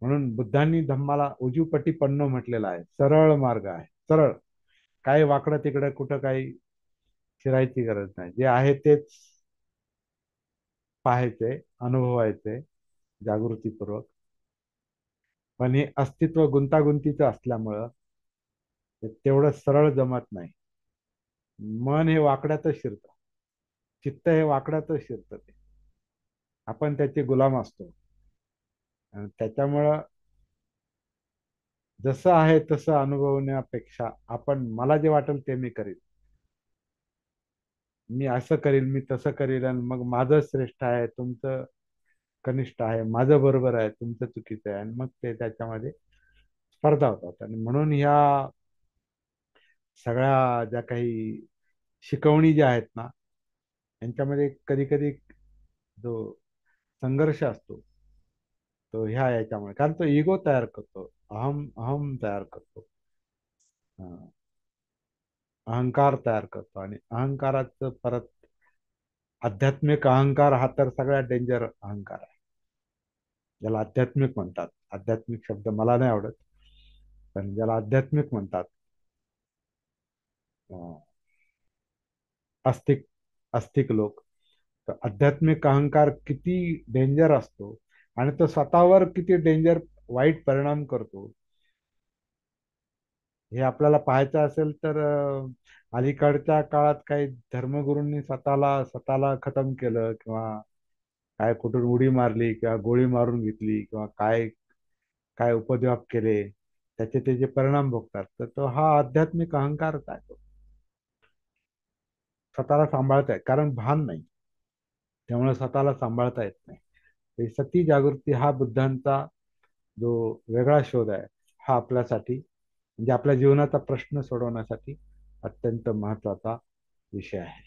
म्हणून बुद्धांनी धम्माला उजूपटी पन्नो म्हटलेला आहे. सरळ मार्ग आहे, सरळ. काही वाकडं तिकडं कुठं काही फिरायची गरज नाही. जे आहे तेच पाहायचे, अनुभवायचे जागृतीपूर्वक. पण हे अस्तित्व गुंतागुंतीचं असल्यामुळं ते तेवढं सरळ जमत नाही. मन हे वाकड्यातच शिरतं, चित्त हे वाकड्यातच शिरतं. ते आपण त्याचे गुलाम असतो आणि त्याच्यामुळं जसं आहे तसं अनुभवण्यापेक्षा आपण मला जे वाटेल ते मी करीन, मी असं करीन, मी तसं करीन, आणि मग माझं श्रेष्ठ आहे, तुमचं कनिष्ठ आहे, माझं बरोबर आहे, तुमचं चुकीचं आहे, आणि मग ते त्याच्यामध्ये स्पर्धा होतात. आणि म्हणून ह्या सगळ्या ज्या काही शिकवणी ज्या आहेत ना यांच्यामध्ये कधी कधी जो संघर्ष असतो तो ह्या याच्यामुळे, कारण तो इगो तयार करतो, अहम अहम तयार करतो, अं, अहंकार तयार करतो. आणि अहंकाराचं परत आध्यात्मिक अहंकार हा तर सगळ्यात डेंजर अहंकार आहे, ज्याला आध्यात्मिक म्हणतात. आध्यात्मिक शब्द मला नाही आवडत, पण ज्याला आध्यात्मिक म्हणतात, अं, आस्तिक आस्तिक लोक, तर आध्यात्मिक अहंकार किती डेंजर असतो आणि तो स्वतःवर किती डेंजर वाईट परिणाम करतो हे आपल्याला पाहायचं असेल तर अलीकडच्या काळात काही धर्मगुरूंनी स्वतःला स्वतःला खतम केलं किंवा काय कुठून उडी मारली किंवा गोळी मारून घेतली किंवा काय काय उपद्व्याप केले, त्याचे ते जे परिणाम भोगतात, तर तो हा आध्यात्मिक अहंकारच आहे. तो स्वतःला सांभाळत आहे कारण भान नाही, त्यामुळे स्वतःला सांभाळता येत नाही. हे सती जागृती हा बुद्धांचा जो वेगळा शोध आहे, हा आपल्यासाठी म्हणजे आपल्या जीवनाचा प्रश्न सोडवण्यासाठी अत्यंत महत्वाचा विषय आहे.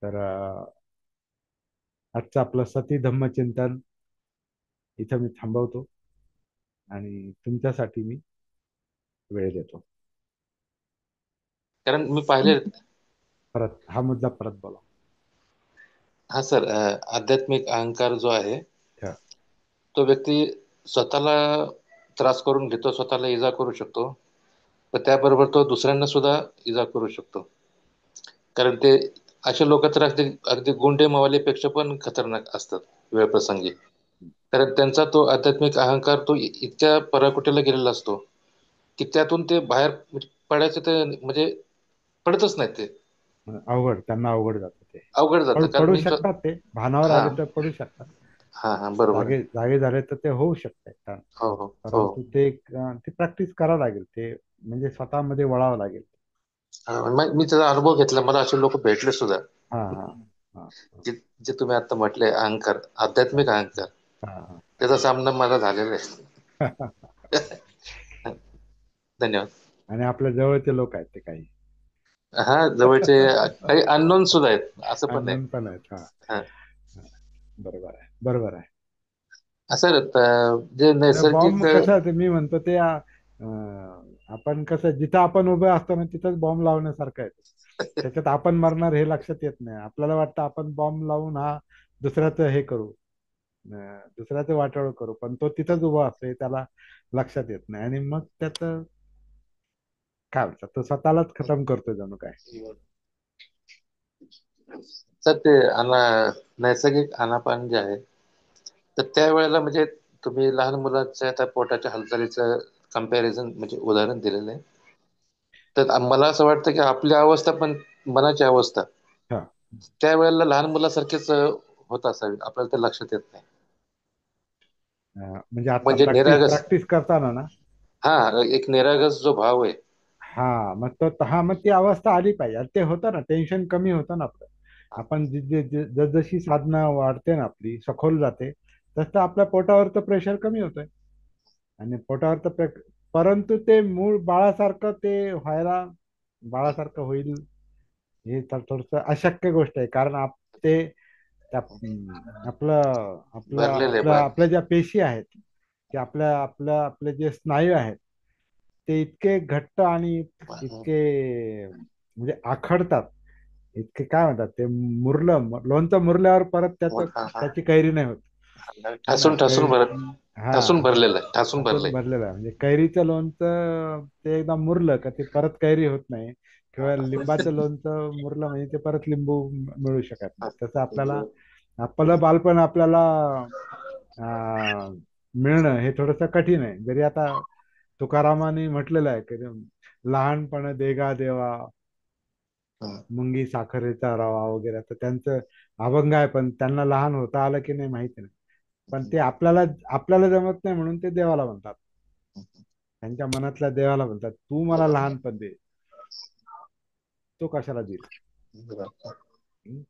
तर आजचं आपलं सती धम्मचिंतन इथं मी थांबवतो आणि तुमच्यासाठी मी वेळ देतो. कारण मी पाहिले परत हा मुद्दा परत बोला. हा सर, आध्यात्मिक अहंकार जो आहे हा. तो व्यक्ती स्वतःला त्रास करून घेतो, स्वतःला इजा करू शकतो, पण त्याबरोबर तो दुसऱ्यांना सुद्धा इजा करू शकतो. कारण ते असे लोक तर अगदी अगदी गुंडे मवालीपेक्षा पण खतरनाक असतात वेळप्रसंगी. कारण त्यांचा तो आध्यात्मिक अहंकार तो इतक्या पराकुटीला गेलेला असतो की त्यातून ते बाहेर म्हणजे पडायचं ते म्हणजे पडतच नाही ते. अवघड, त्यांना अवघड जातं ते. अवघड जातं, पडू कारण पडू मी शकतात, ते भानावर हा आले तर पडू शकतात. हा हा बरोबर आहे. जागे जागे झाले तर ते होऊ शकते कारण, हो हो हो. परंतु ते ते प्रॅक्टिस करावं लागेल, ते म्हणजे स्वतःमध्ये वळावं लागेल. मी त्याचा अनुभव घेतला, मला असे लोक भेटले सुद्धा. हा हा हा जे जे तुम्ही आता म्हटले अहंकार, हा आध्यात्मिक अहंकार, हा त्याचा सामना मला झालेला हा. आहे. धन्यवाद. आणि आपल्या जवळचे लोक आहेत ते काही. हा, जवळचे काही अननोन सुद्धा आहेत, असं पण आहे. अननोन पण आहेत. हा हा. हा. बरोबर आहे, बरोबर आहे. असं जे बॉम्ब नैसर्गिक कसं ते मी म्हणतो ते आपण कसं जिथं आपण उभे असतो ना तिथंच बॉम्ब लावण्यासारखं आहे. त्याच्यात आपण मरणार हे लक्षात येत नाही. आपल्याला वाटतं आपण बॉम्ब लावून हा दुसऱ्याचं हे करू, दुसऱ्याचं वाटोळ करू, पण तो तिथंच उभा असतो हे त्याला लक्षात येत नाही. आणि मग त्याचं काय होतं, तो स्वतःलाच खतम करतो जणू काय. तर ते नैसर्गिक अनापान जे आहे, तर त्यावेळेला म्हणजे तुम्ही लहान मुलाच्या त्या पोटाच्या हालचालीचं कम्पॅरिझन म्हणजे उदाहरण दिलेलं आहे. तर मला असं वाटतं की आपली अवस्था पण, मनाची अवस्था हा. त्यावेळेला लहान मुलासारखीच होत असावी, आपल्याला ते लक्षात येत नाही. म्हणजे आता म्हणजे प्रॅक्टिस निरागस, प्रॅक्टिस करताना ना. हा, एक निरागस जो भाव आहे. हा मग ती अवस्था आली पाहिजे. आणि ते होतं ना, टेन्शन कमी होतं ना आपलं. आपण जसजशी साधना वाढते ना आपली, सखोल जाते, तसं आपल्या पोटावरचं प्रेशर कमी होतंय. आणि पोटावरचं परंतु ते मूळ बाळासारखं ते व्हायला, बाळासारखं होईल हे तर थोडस अशक्य गोष्ट आहे. कारण ते आपलं आपलं भरलेलं आहे आपलं बाळ. आपल्या ज्या पेशी आहेत, की आपले जे स्नायू आहेत, ते इतके घट्ट आणि इतके म्हणजे आखडतात, इतके काय म्हणतात ते, लोणचं मुरल्यावर परत हा हा. त्याची कैरी नाही होत. है ना, ठासून ठासून भर हा ठासून भरलेलं आहे, ठासून ठासून भरलंय. भरलेलं आहे. म्हणजे कैरीचं लोणचं ते एकदा मुरलं का ते परत कैरी होत नाही. किंवा लिंबाचं लोणचं मुरलं म्हणजे ते परत लिंबू मिळू शकत नाही. तसं आपल्याला आपलं बालपण आपल्याला मिळणं हे थोडंसं कठीण आहे. जरी आता तुकारामाने म्हटलेलं आहे की लहानपण देगा देवा, हं. मुंगी साखरेचा रवा वगैरे, तर त्यांचं अभंग आहे. पण त्यांना लहान होता आलं की नाही माहिती नाही. पण ते आपल्याला आपल्याला जमत नाही म्हणून ते देवाला म्हणतात. त्यांच्या मनातल्या देवाला म्हणतात, तू मला लहानपण दे. तो कशाला देईल. हं?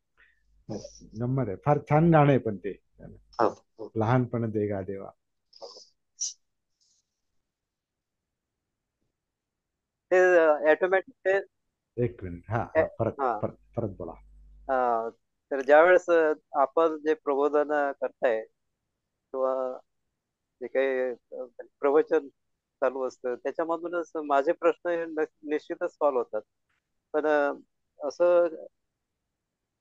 गंमत आहे. फार छान गाणं आहे पण ते, हो, हो. लहानपण देगा देवा. ते ऑटोमॅटिक ते एक मिनिट, हा हा, ए- परत हा परत परत बोला. तर ज्यावेळेस आपण जे प्रबोधन करताय किंवा जे काही प्रवचन चालू असतं त्याच्यामधूनच माझे प्रश्न हे निश्चितच सॉल्व्ह होतात. पण असं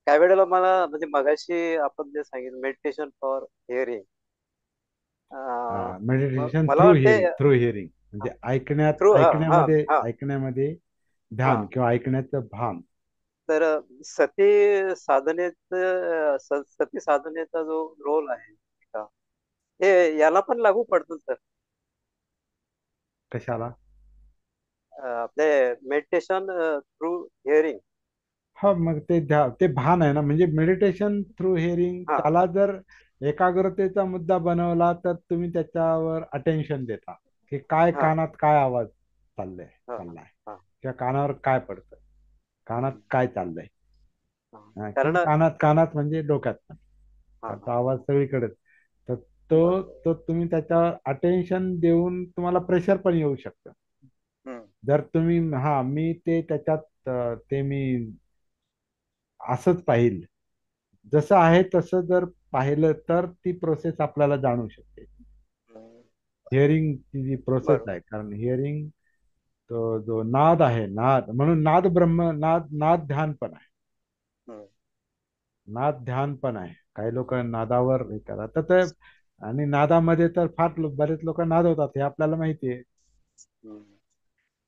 काही वेळेला मला म्हणजे मगाशी आपण जे सांगितलं मेडिटेशन फॉर हिअरिंग, मेडिटेशन मला थ्रू वाटते हिअरिंग, म्हणजे थ्रू हा हा ऐकण्यामध्ये हा ऐकण्यामध्ये हा ध्यान किंवा ऐकण्याचं भान. तर सती सती साधनेचा जो रोल आहे का, हे याला पण लागू पडतं सर. कशाला? आपले मेडिटेशन थ्रू हिअरिंग. हा, मग ते भान आहे ना. म्हणजे मेडिटेशन थ्रू हिअरिंग, हा त्याला जर एकाग्रतेचा मुद्दा बनवला तर तुम्ही त्याच्यावर अटेन्शन देता, की काय हा कानात काय आवाज हा चाललाय, हा किंवा कानावर काय पडतं, कानात हम्म, काय चाललंय. हा. किंवा कारण कानात कानात म्हणजे डोक्यात पण, हा कारण तो हा आवाज सगळीकडे. तर तो बरोबर. तो तुम्ही त्याच्यावर अटेन्शन देऊन तुम्हाला प्रेशर पण येऊ शकतं. हम्म, जर तुम्ही मी ते त्याच्यात ते मी असंच पाहिल, जसं आहे तसं जर पाहिलं तर ती प्रोसेस आपल्याला जाणू शकते. हम्म, हिअरिंग ची जी प्रोसेस बरोबर. आहे, कारण हिअरिंग तो जो नाद आहे, नाद म्हणून नाद ब्रह्म, नाद नाद ध्यान पण आहे. हम्म, नाद ध्यान पण आहे. काही लोक नादावर हे करतात तर आणि नादामध्ये तर फार बरेच लोक नाद होतात हे आपल्याला माहिती आहे. हम्म.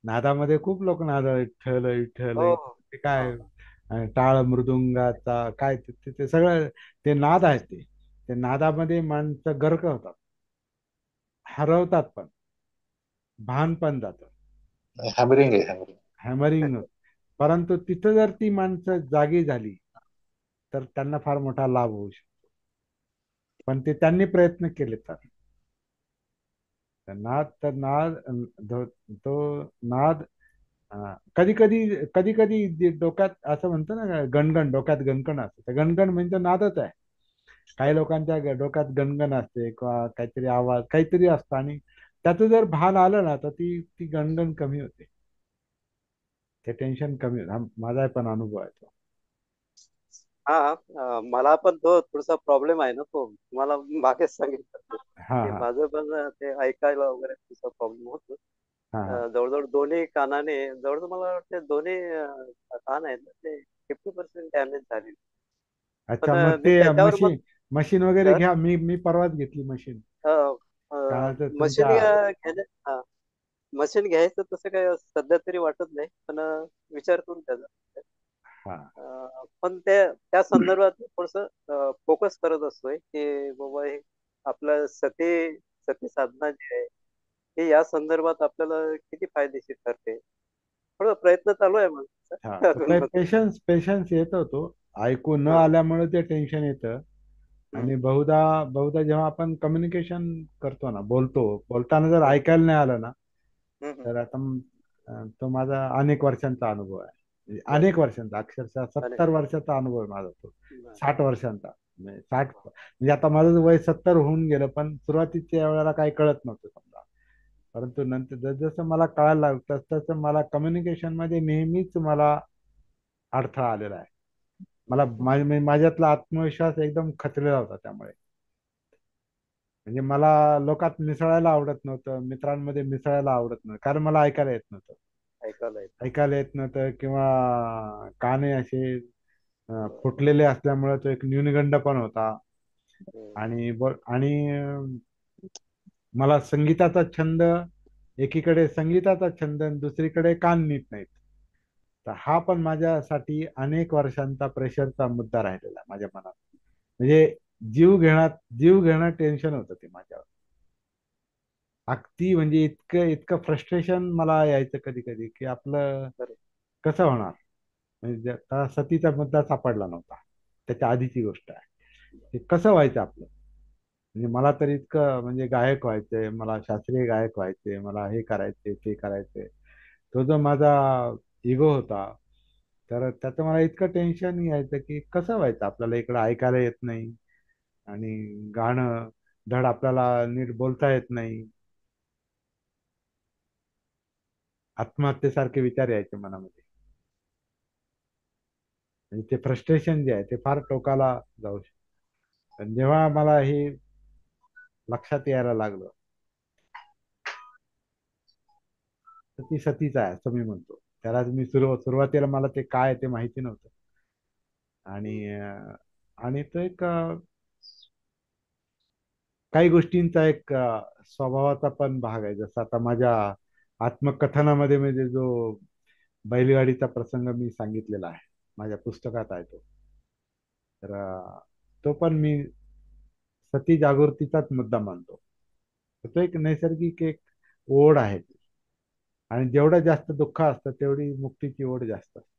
नादामध्ये खूप लोक नाद विठ्ठल विठ्ठल हो हो ते काय हो. टाळ मृदुंगाचा काय ते सगळं ते नाद आहेत ते नादामध्ये माणसं गर्क होतात, हरवतात पण, भान पण जातं, हॅमरिंग आहे हॅमरिंग. हॅमरिंग. परंतु तिथं जर ती माणसं जागी झाली तर त्यांना फार मोठा लाभ होऊ शकतो. पण ते त्यांनी प्रयत्न केले तर नाद तर नाद तो नाद कधी कधी कधी कधी डोक्यात असं म्हणतो ना गणगण, डोक्यात गणगण असते, तर गणगण म्हणजे नादच आहे. काही लोकांच्या डोक्यात गणगण असते किंवा काहीतरी आवाज काहीतरी असतं आणि त्याचं जर भान आलं ना तर ती ती गणगण कमी होते, ते टेन्शन कमी होतं. हा माझा पण अनुभव आहे तो. हा मला पण तो थोडासा प्रॉब्लेम आहे ना, तो तुम्हाला मागेच सांगितलं हा ते हा माझं पण ते ऐकायला वगैरे थोडासा प्रॉब्लेम होतो. हा हा. जवळजवळ दोन्ही कानाने जवळजवळ मला वाटते दोन्ही कान आहेत ना ते 50% डॅमेज झाले. पण अच्छा, मग मी ते त्याच्यावर मग मशीन मशीन वगैरे घ्या. मी परवाच घेतली मशीन. कानाचं मशीन तुमच्या. हा मशीन घ्यायचं तसं काय सध्या तरी वाटत नाही, पण विचार करून त्याचा हा पण त्या संदर्भात थोडस फोकस करत असतोय की बाबा हे आपलं सती साधना जी आहे हे या संदर्भात आपल्याला किती फायदेशीर ठरते. थोडं प्रयत्न चालू आहे हा मग अजून मग. पेशन्स पेशन्स येतो तो. ऐकू न हा आल्यामुळे ते टेन्शन येतं. हम्म, आणि बहुधा बहुधा जेव्हा आपण कम्युनिकेशन करतो ना, बोलताना जर हम्म, ऐकायला नाही आलं ना, हम्म. तर आता तो माझा अनेक वर्षांचा अनुभव आहे. म्हणजे बर अनेक वर्षांचा, अक्षरशः अरे 70 वर्षाचा अनुभव आहे माझा तो. बर. 60 वर्षांचा. म्हणजे 60 म्हणजे आता माझं वय 70 होऊन गेलं, पण सुरुवातीच्या वेळेला काही कळत नव्हतं समजा. परंतु नंतर जसं मला कळायला लागलं तसं मला कम्युनिकेशन मध्ये नेहमीच मला अडथळा आलेला आहे. मला माझ्यातला आत्मविश्वास एकदम खचलेला होता त्यामुळे. म्हणजे मला लोकात मिसळायला आवडत नव्हतं, मित्रांमध्ये मिसळायला आवडत नव्हतं, कारण मला ऐकायला येत नव्हतं. ऐकायला येत. ऐकायला येत नव्हतं किंवा काने असे फुटलेले असल्यामुळे तो एक न्यूनगंड पण होता. हम्म, आणि मला संगीताचा छंद, एकीकडे संगीताचा छंद आणि दुसरीकडे कान नीट नाहीत. तर हा पण माझ्यासाठी अनेक वर्षांचा प्रेशरचा मुद्दा राहिलेला आहे माझ्या मनात. म्हणजे जीव घेणं टेन्शन होतं ते माझ्यावर. अगदी म्हणजे इतकं इतकं फ्रस्ट्रेशन मला यायचं कधी कधी की आपलं बरोबर. कसं होणार. म्हणजे आता सतीचा मुद्दा सापडला नव्हता, त्याच्या आधीची गोष्ट आहे. ते कसं व्हायचं आपलं. म्हणजे मला तर इतकं म्हणजे गायक व्हायचंय, मला शास्त्रीय गायक व्हायचंय, मला हे करायचंय ते करायचंय. तो जो माझा इगो होता, तर त्याचं मला इतकं टेन्शन यायचं की कसं व्हायचं आपल्याला, इकडं ऐकायला येत नाही आणि गाणं धड आपल्याला नीट बोलता येत नाही. आत्महत्येसारखे विचार यायचे मनामध्ये. म्हणजे ते फ्रस्ट्रेशन जे आहे ते फार टोकाला जाऊ शकतं. पण जेव्हा मला हे लक्षात यायला लागलं तर ती सतीच आहे असं मी म्हणतो त्याला. मी सुरुवातीला मला ते काय आहे ते माहिती नव्हतं. आणि आणि तो एक काही गोष्टींचा एक स्वभावाचा पण भाग आहे. जसं आता माझ्या आत्मकथनामध्ये म्हणजे जो बैलगाडीचा प्रसंग मी सांगितलेला आहे, माझ्या पुस्तकात आहे तो. तर तो पण मी सती जागृतीचाच मुद्दा मानतो. तर तो एक नैसर्गिक एक ओढ आहे ती. आणि जेवढं जास्त दुःख असतं तेवढी मुक्तीची ओढ जास्त असते.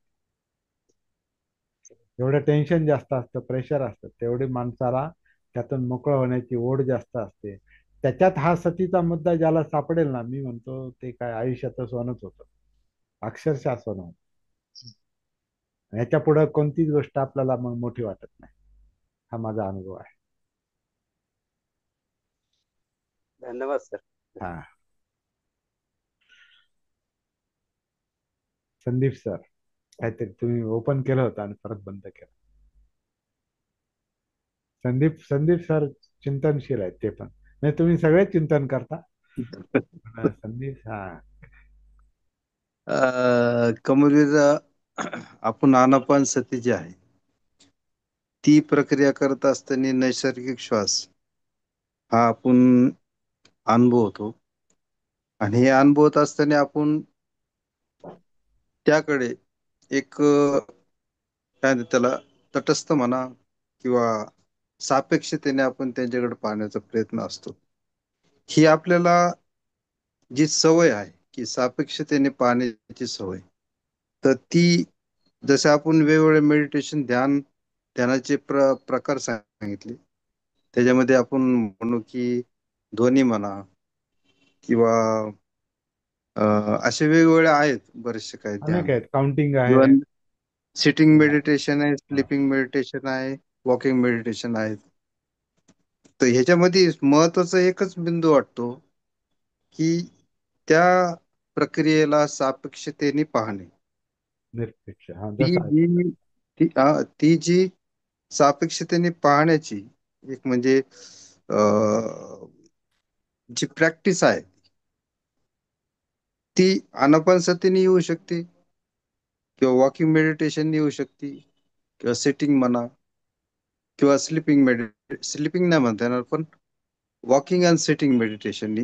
जेवढं टेन्शन जास्त असतं, प्रेशर असतं, तेवढी माणसाला त्यातून मोकळं होण्याची ओढ जास्त असते. त्याच्यात हा सतीचा मुद्दा ज्याला सापडेल ना, मी म्हणतो ते काय आयुष्याचं सोनच होतं. अक्षरशः सोनं होतं. ह्याच्या पुढे कोणतीच गोष्ट आपल्याला मग मोठी वाटत नाही. हा माझा अनुभव आहे. धन्यवाद सर. हा. संदीप सर, काहीतरी तुम्ही ओपन केलं होतं आणि परत बंद केलं. संदीप संदीप सर चिंतनशील आहेत ते पण. नाही, तुम्ही सगळे चिंतन करता. संदीप हा. कमवीर आपण आनापान सती जी आहे ती प्रक्रिया करत असताना नैसर्गिक श्वास हा आपण अनुभवतो. आणि हे अनुभवत असताना आपण त्याकडे एक काय म्हणतात त्याला, तटस्थ म्हणा किंवा सापेक्षतेने आपण त्यांच्याकडे पाहण्याचा प्रयत्न असतो. ही आपल्याला जी सवय आहे की सापेक्षतेने पाहण्याची सवय, तर ती जसं आपण वेगवेगळे मेडिटेशन ध्यानाचे प्रकार सांगितले, त्याच्यामध्ये आपण म्हणू की ध्वनी म्हणा किंवा असे वेगवेगळे आहेत बरेचसे काही अनेक ध्यान. आहेत, काउंटिंग आहे. इव्हन सिटिंग मेडिटेशन आहे, स्लीपिंग मेडिटेशन आहे, वॉकिंग मेडिटेशन आहे. तर ह्याच्यामध्ये महत्वाचा एकच बिंदू वाटतो की त्या प्रक्रियेला सापेक्षतेने पाहणे. निरपेक्ष, हा ती जसा आहे तसा. जी ती जी सापेक्षतेने पाहण्याची एक म्हणजे जी प्रॅक्टिस आहे, ती आनापानसतीने येऊ शकते किंवा वॉकिंग मेडिटेशन येऊ शकते किंवा सिटिंग म्हणा किंवा स्लिपिंग नाही म्हणता येणार, पण वॉकिंग अँड सिटिंग मेडिटेशन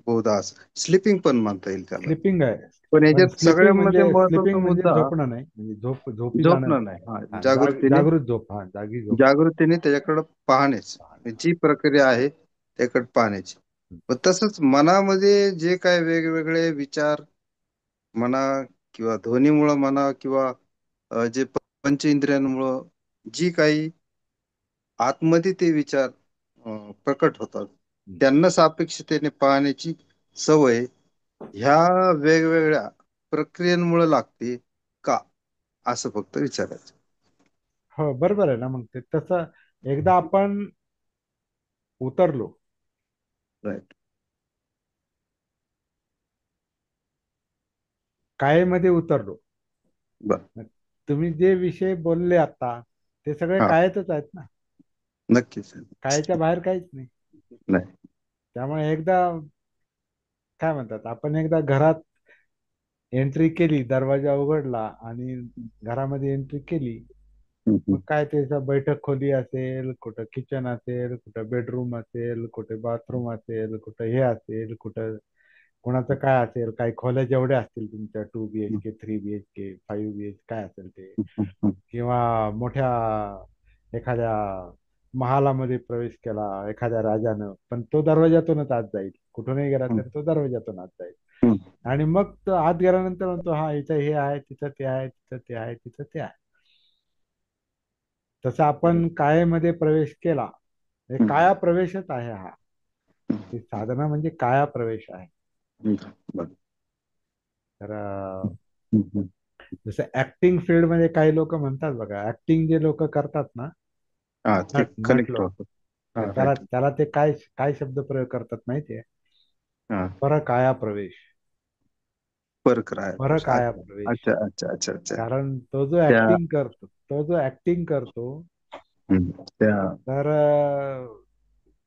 बहुधा असं स्लिपिंग पण म्हणता येईल त्याला. स्लिपिंग आहे. पण पण याच्यात सगळ्यामध्ये महत्वाचा स्लिपिंग म्हणजे मुद्दा झोपणं नाही, म्हणजे झोपी जाणं झोपणं नाही. नाही, हा हा, जागृतीने जागृत झोप, हा जागी झोप. जागृतीने त्याच्याकडे पाहणेच, जी प्रक्रिया आहे त्याकडे पाहण्याची. पण तसंच मनामध्ये जे काय वेगवेगळे विचार म्हणा किंवा ध्वनीमुळं म्हणा किंवा जे पंच इंद्रियांमुळं जी काही आतमध्ये ते विचार प्रकट होतात, त्यांना सापेक्षतेने पाहण्याची सवय ह्या वेगवेगळ्या प्रक्रियांमुळे लागते का, असं फक्त विचारायचं. हो बरोबर आहे ना. मग ते तसं एकदा आपण उतरलो, राईट. कायेमध्ये उतरलो. बर. तुम्ही जे विषय बोलले आता, ते सगळे हा, कायेतच आहेत ना. नक्कीच. कायेच्या बाहेर काहीच नाही. नाही. त्यामुळे एकदा काय म्हणतात, आपण एकदा घरात एंट्री केली, दरवाजा उघडला आणि घरामध्ये एंट्री केली, हम्म, मग काय त्याचं बैठक खोली असेल, कुठं किचन असेल, कुठं बेडरूम असेल, कुठे बाथरूम असेल, कुठं हे असेल, कुठं कोणाचं काय असेल, काही खोल्या जेवढ्या असतील तुमच्या 2 BHK, 3 BHK, 5 BHK काय असेल ते, हम्म, हम्म, किंवा मोठ्या एखाद्या महालामध्ये प्रवेश केला एखाद्या राजानं, पण तो दरवाजातूनच आत जाईल, कुठूनही गेला हम्म, तर तो दरवाजातून आत जाईल. हम्म. आणि मग तो आत गेल्यानंतर म्हणतो, हा इथं हे आहे, तिथं ते आहे, तिथं ते आहे, तिथं ते आहे. तसं आपण कायेमध्ये प्रवेश केला, हे हम्म, काया प्रवेशच आहे हा. ही साधना म्हणजे काया प्रवेश आहे. हम्म. बर. तर हम्म, हम्म. जसं ऍक्टिंग फील्ड मध्ये काही लोक म्हणतात बघा, ऍक्टिंग जे लोक करतात ना, हा, ते नट कनेक्ट लोक, होतं. तर हा, त्याला राईट. त्याला ते काय काय शब्द प्रयोग करतात माहितीये? हा, परकाया प्रवेश. फरक राहायला. परकाया अच्छा प्रवेश. अच्छा अच्छा अच्छा अच्छा. कारण तो जो त्या ऍक्टिंग करतो, तो जो ऍक्टिंग करतो, त्या तर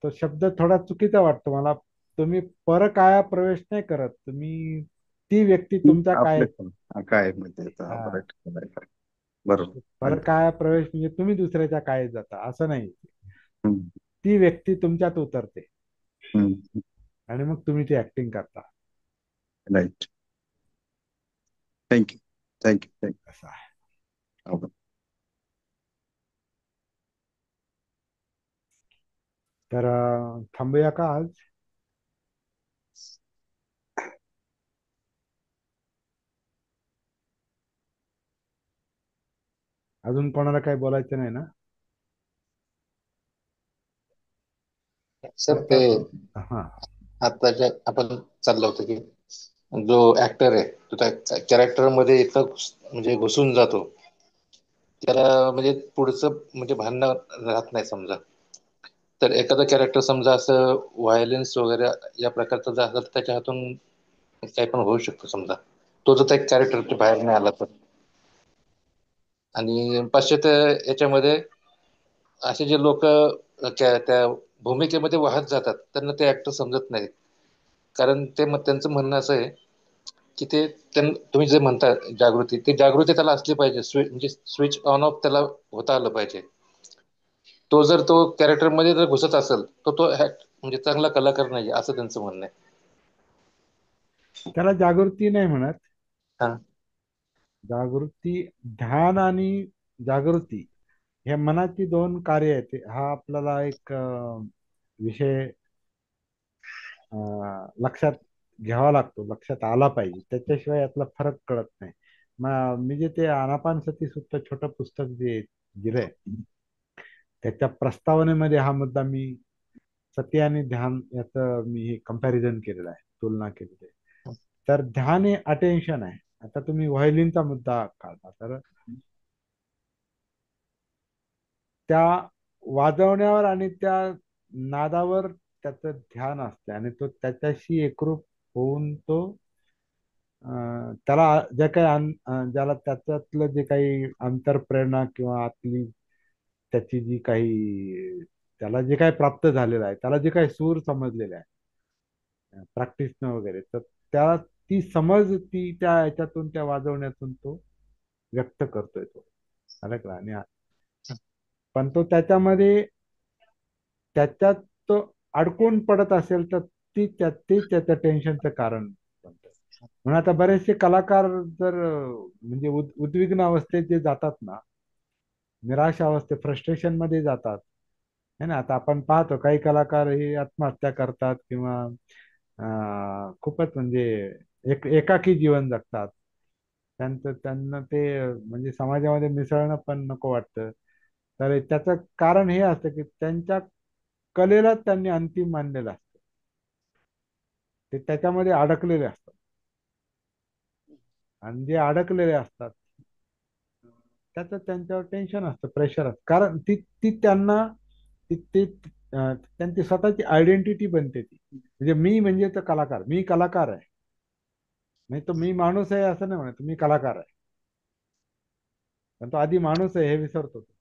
तो शब्द थोडा चुकीचा वाटतो मला. तुम्ही परकाया प्रवेश नाही करत, तुम्ही ती व्यक्ती तुमच्या काय, आपले पण काय म्हणजे आता राईट राईट. बरोबर. right. परकाया प्रवेश म्हणजे तुम्ही दुसऱ्याच्या कायेत जाता असं नाही. हम्म, ती व्यक्ती तुमच्यात उतरते हम्म. आणि मग तुम्ही ती ऍक्टिंग करता. राईट. थँक्यू थँक्यू असं आहे. थँक्यू. तर थांबूया का आज? अजून कोणाला काही बोलायचं नाही ना? सर ते तर हा, आताच्या आपण चाललं होतं की जो ऍक्टर आहे तो त्या कॅरेक्टर मध्ये इतकं म्हणजे घुसून जातो, त्याला म्हणजे पुढचं म्हणजे भान राहत नाही समजा. तर एखादं कॅरेक्टर समजा असं व्हायलन्स वगैरे या प्रकारचं जर असलं तर त्याच्या हातून काही पण होऊ शकतं समजा, तो जर त्या कॅरेक्टर बाहेर नाही आला तर. आणि पाश्चात्य याच्यामध्ये असे जे लोक त्या भूमिकेमध्ये वाहत जातात त्यांना ते ऍक्टर समजत नाही. कारण ते त्यांचं म्हणणं असं आहे की ते तुम्ही जे म्हणता जागृती, ती जागृती त्याला असली पाहिजे, म्हणजे स्विच ऑन ऑफ त्याला होता आलं पाहिजे. तो जर तो कॅरेक्टर मध्ये जर घुसत असेल तर तो म्हणजे चांगला कलाकार नाही असं त्यांचं म्हणणं आहे. त्याला जागृती नाही म्हणत. हा. जागृती, ध्यान आणि जागृती हे मनाची दोन कार्य आहेत. हा आपल्याला एक विषय लक्षात घ्यावा लागतो, लक्षात आला पाहिजे, त्याच्याशिवाय यातला फरक कळत नाही. मी जे ते आनापानसती सुद्धा छोटं पुस्तक जे दिलंय त्याच्या प्रस्तावनेमध्ये हा मुद्दा मी सती आणि ध्यान याचं मी हे कंपॅरिझन केलेलं आहे, तुलना केलेली आहे. तर ध्यान हे अटेन्शन आहे. आता तुम्ही व्हायोलिनचा मुद्दा काढला तर त्या वाजवण्यावर आणि त्या नादावर त्याचं ध्यान असते आणि तो त्याच्याशी एकरूप होऊन तो त्याला जे काही ज्याला त्याच्यातलं जे काही अंतरप्रेरणा किंवा आतली त्याची जी काही त्याला जे काही प्राप्त झालेलं आहे, त्याला जे काही सूर समजलेले आहे प्रॅक्टिसनं वगैरे, तर त्या ती समज ती त्या ह्याच्यातून त्या वाजवण्यातून तो व्यक्त करतोय तो. आलं का? आणि पण तो त्याच्यामध्ये त्याच्यात तो अडकून पडत असेल तर ते त्याच्या टेन्शनचं कारण बनतं. म्हणून आता बरेचसे कलाकार जर म्हणजे उद्विग्न अवस्थेत जे जातात ना, निराश अवस्थेत, फ्रस्ट्रेशन मध्ये जातात है ना. आता आपण पाहतो काही कलाकार हे आत्महत्या करतात किंवा खूपच म्हणजे एकाकी जीवन जगतात. त्यांना ते म्हणजे समाजामध्ये मिसळणं पण नको वाटतं. तर त्याचं कारण हे असतं की त्यांच्या कलेला त्यांनी अंतिम मानलेलं असतं, ते त्याच्यामध्ये अडकलेले असतात. आणि जे अडकलेले असतात त्याचं त्यांच्यावर टेन्शन असतं, प्रेशर असतं, कारण ती ती त्यांना ती ती त्यांची स्वतःची आयडेंटिटी बनते. ती म्हणजे मी म्हणजे तर कलाकार, मी कलाकार आहे, नाही तो मी माणूस आहे असं नाही म्हणत, मी कलाकार आहे. पण तो आधी माणूस आहे हे विसरतो तो.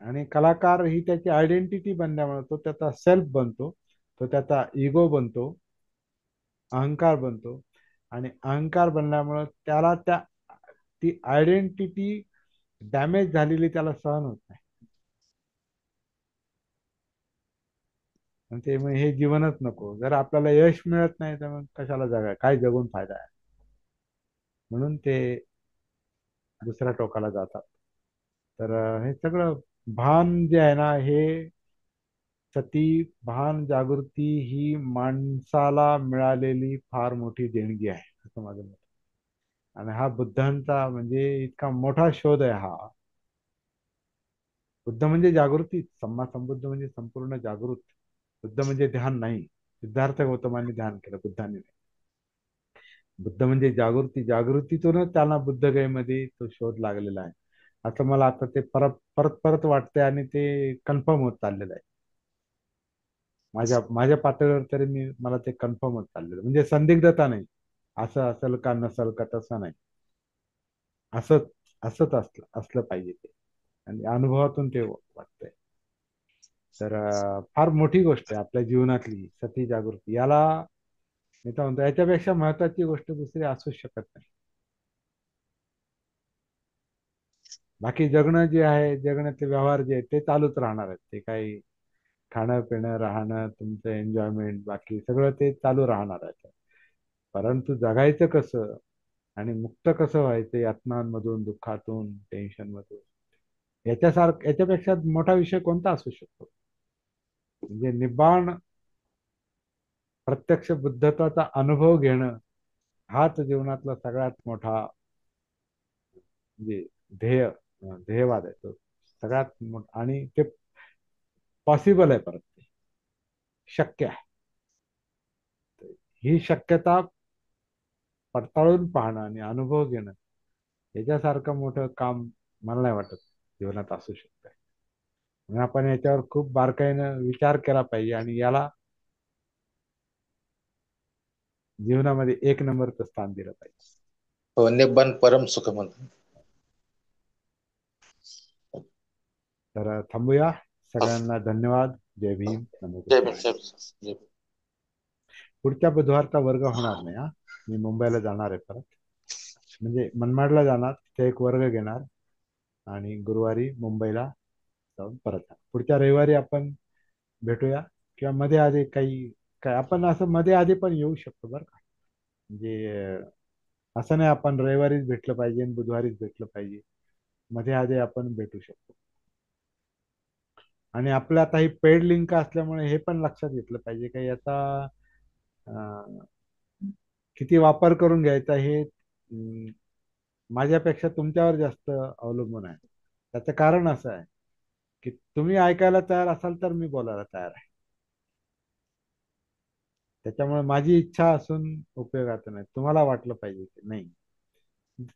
आणि कलाकार ही त्याची आयडेंटिटी बनल्यामुळे तो त्याचा सेल्फ बनतो, तो त्याचा इगो बनतो, अहंकार बनतो. आणि अहंकार बनल्यामुळं त्याला ती आयडेंटिटी डॅमेज झालेली त्याला सहन होत नाही. आणि ते मग हे जीवनच नको. जर आपल्याला यश मिळत नाही तर मग कशाला जगाय, काय जगून फायदा आहे. म्हणून ते दुसऱ्या टोकाला जातात. तर हे सगळं भान जे आहे ना, हे सती, भान, जागृती ही माणसाला मिळालेली फार मोठी देणगी आहे असं माझं मत आहे. आणि हा बुद्धांचा म्हणजे इतका मोठा शोध आहे हा. बुद्ध म्हणजे जागृती, सम्मा संबुद्ध म्हणजे संपूर्ण जागृत. बुद्ध म्हणजे ध्यान नाही. सिद्धार्थ गौतमांनी ध्यान केलं, बुद्धांनी नाही. बुद्ध म्हणजे जागृती, जागृतीतूनच त्यांना बुद्धगयेमध्ये तो शोध लागलेला आहे असं मला आता ते परत परत परत वाटतंय. आणि ते कन्फर्म होत चाललेलं आहे माझ्या माझ्या पातळीवर तरी. मला ते कन्फर्म होत चाललेलं, म्हणजे संदिग्धता नाही, असं असेल का नसेल का तसं नाही, असंच असंच असलं पाहिजे ते. आणि अनुभवातून ते वाटतंय. तर फार मोठी गोष्ट आहे आपल्या जीवनातली सती जागृती. याला मी तर म्हणतो याच्यापेक्षा महत्वाची गोष्ट दुसरी असूच शकत नाही. बाकी जगणं जे आहे, जगण्यातले व्यवहार जे आहेत ते चालूच राहणार आहेत. ते काही खाणं पिणं राहणं तुमचं एन्जॉयमेंट बाकी सगळं ते चालू राहणार आहे. परंतु जगायचं कसं आणि मुक्त कसं व्हायचं यातनांमधून, दुःखातून, टेन्शन मधून, याच्यापेक्षा मोठा विषय कोणता असू शकतो. म्हणजे निब्बाण प्रत्यक्ष बुद्धत्वाचा अनुभव घेणं हाच जीवनातला सगळ्यात मोठा म्हणजे ध्येयवाद आहे तो. सगळ्यात मोठा आणि ते पॉसिबल आहे, परत ते शक्य आहे. ही शक्यता पडताळून पाहणं आणि अनुभव घेणं याच्यासारखं मोठं काम मला नाही वाटत जीवनात असू शकतं. म्हणून आपण याच्यावर खूप बारकाईनं विचार केला पाहिजे आणि याला जीवनामध्ये एक नंबरचं स्थान दिलं पाहिजे. हो, निब्बाण परम सुख म्हणतात. तर थांबूया. सगळ्यांना धन्यवाद. जय भीम. नमो जय बुद्धाय. भीम, जय भीम, जय भीम. पुढच्या बुधवारचा वर्ग होणार नाही हा. मी मुंबईला जाणार आहे परत, म्हणजे मनमाडला जाणार, तिथे एक वर्ग घेणार आणि गुरुवारी मुंबईला जाऊन परत या. पुढच्या रविवारी आपण भेटूया, किंवा मध्ये आधी काही काय आपण असं मध्ये आधी पण येऊ शकतो बरं का. म्हणजे असं नाही आपण रविवारीच भेटलं पाहिजे आणि बुधवारीच भेटलं पाहिजे. मध्ये आधी आपण भेटू शकतो. आणि आपलं आता ही पेड लिंक असल्यामुळे हे पण लक्षात घेतलं पाहिजे की याचा अं, किती वापर करून घ्यायचा हे माझ्यापेक्षा तुमच्यावर जास्त अवलंबून आहे. त्याचं कारण असं आहे की तुम्ही ऐकायला तयार असाल तर मी बोलायला तयार आहे. त्याच्यामुळे माझी इच्छा असून उपयोगाचं नाही. तुम्हाला वाटलं पाहिजे की नाही,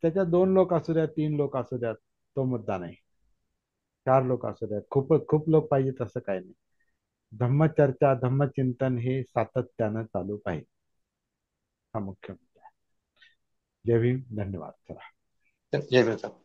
त्याच्यात 2 लोक असू द्यात, 3 लोक असू द्यात, तो मुद्दा नाही. 4 लोक असू द्यात, खूप लोक पाहिजेत असं काही नाही. धम्मचर्चा, धम्मचिंतन हे सातत्यानं चालू पाहिजे. हा मुख्य मुद्दा आहे. जय भीम, धन्यवाद. चला. जय भीम.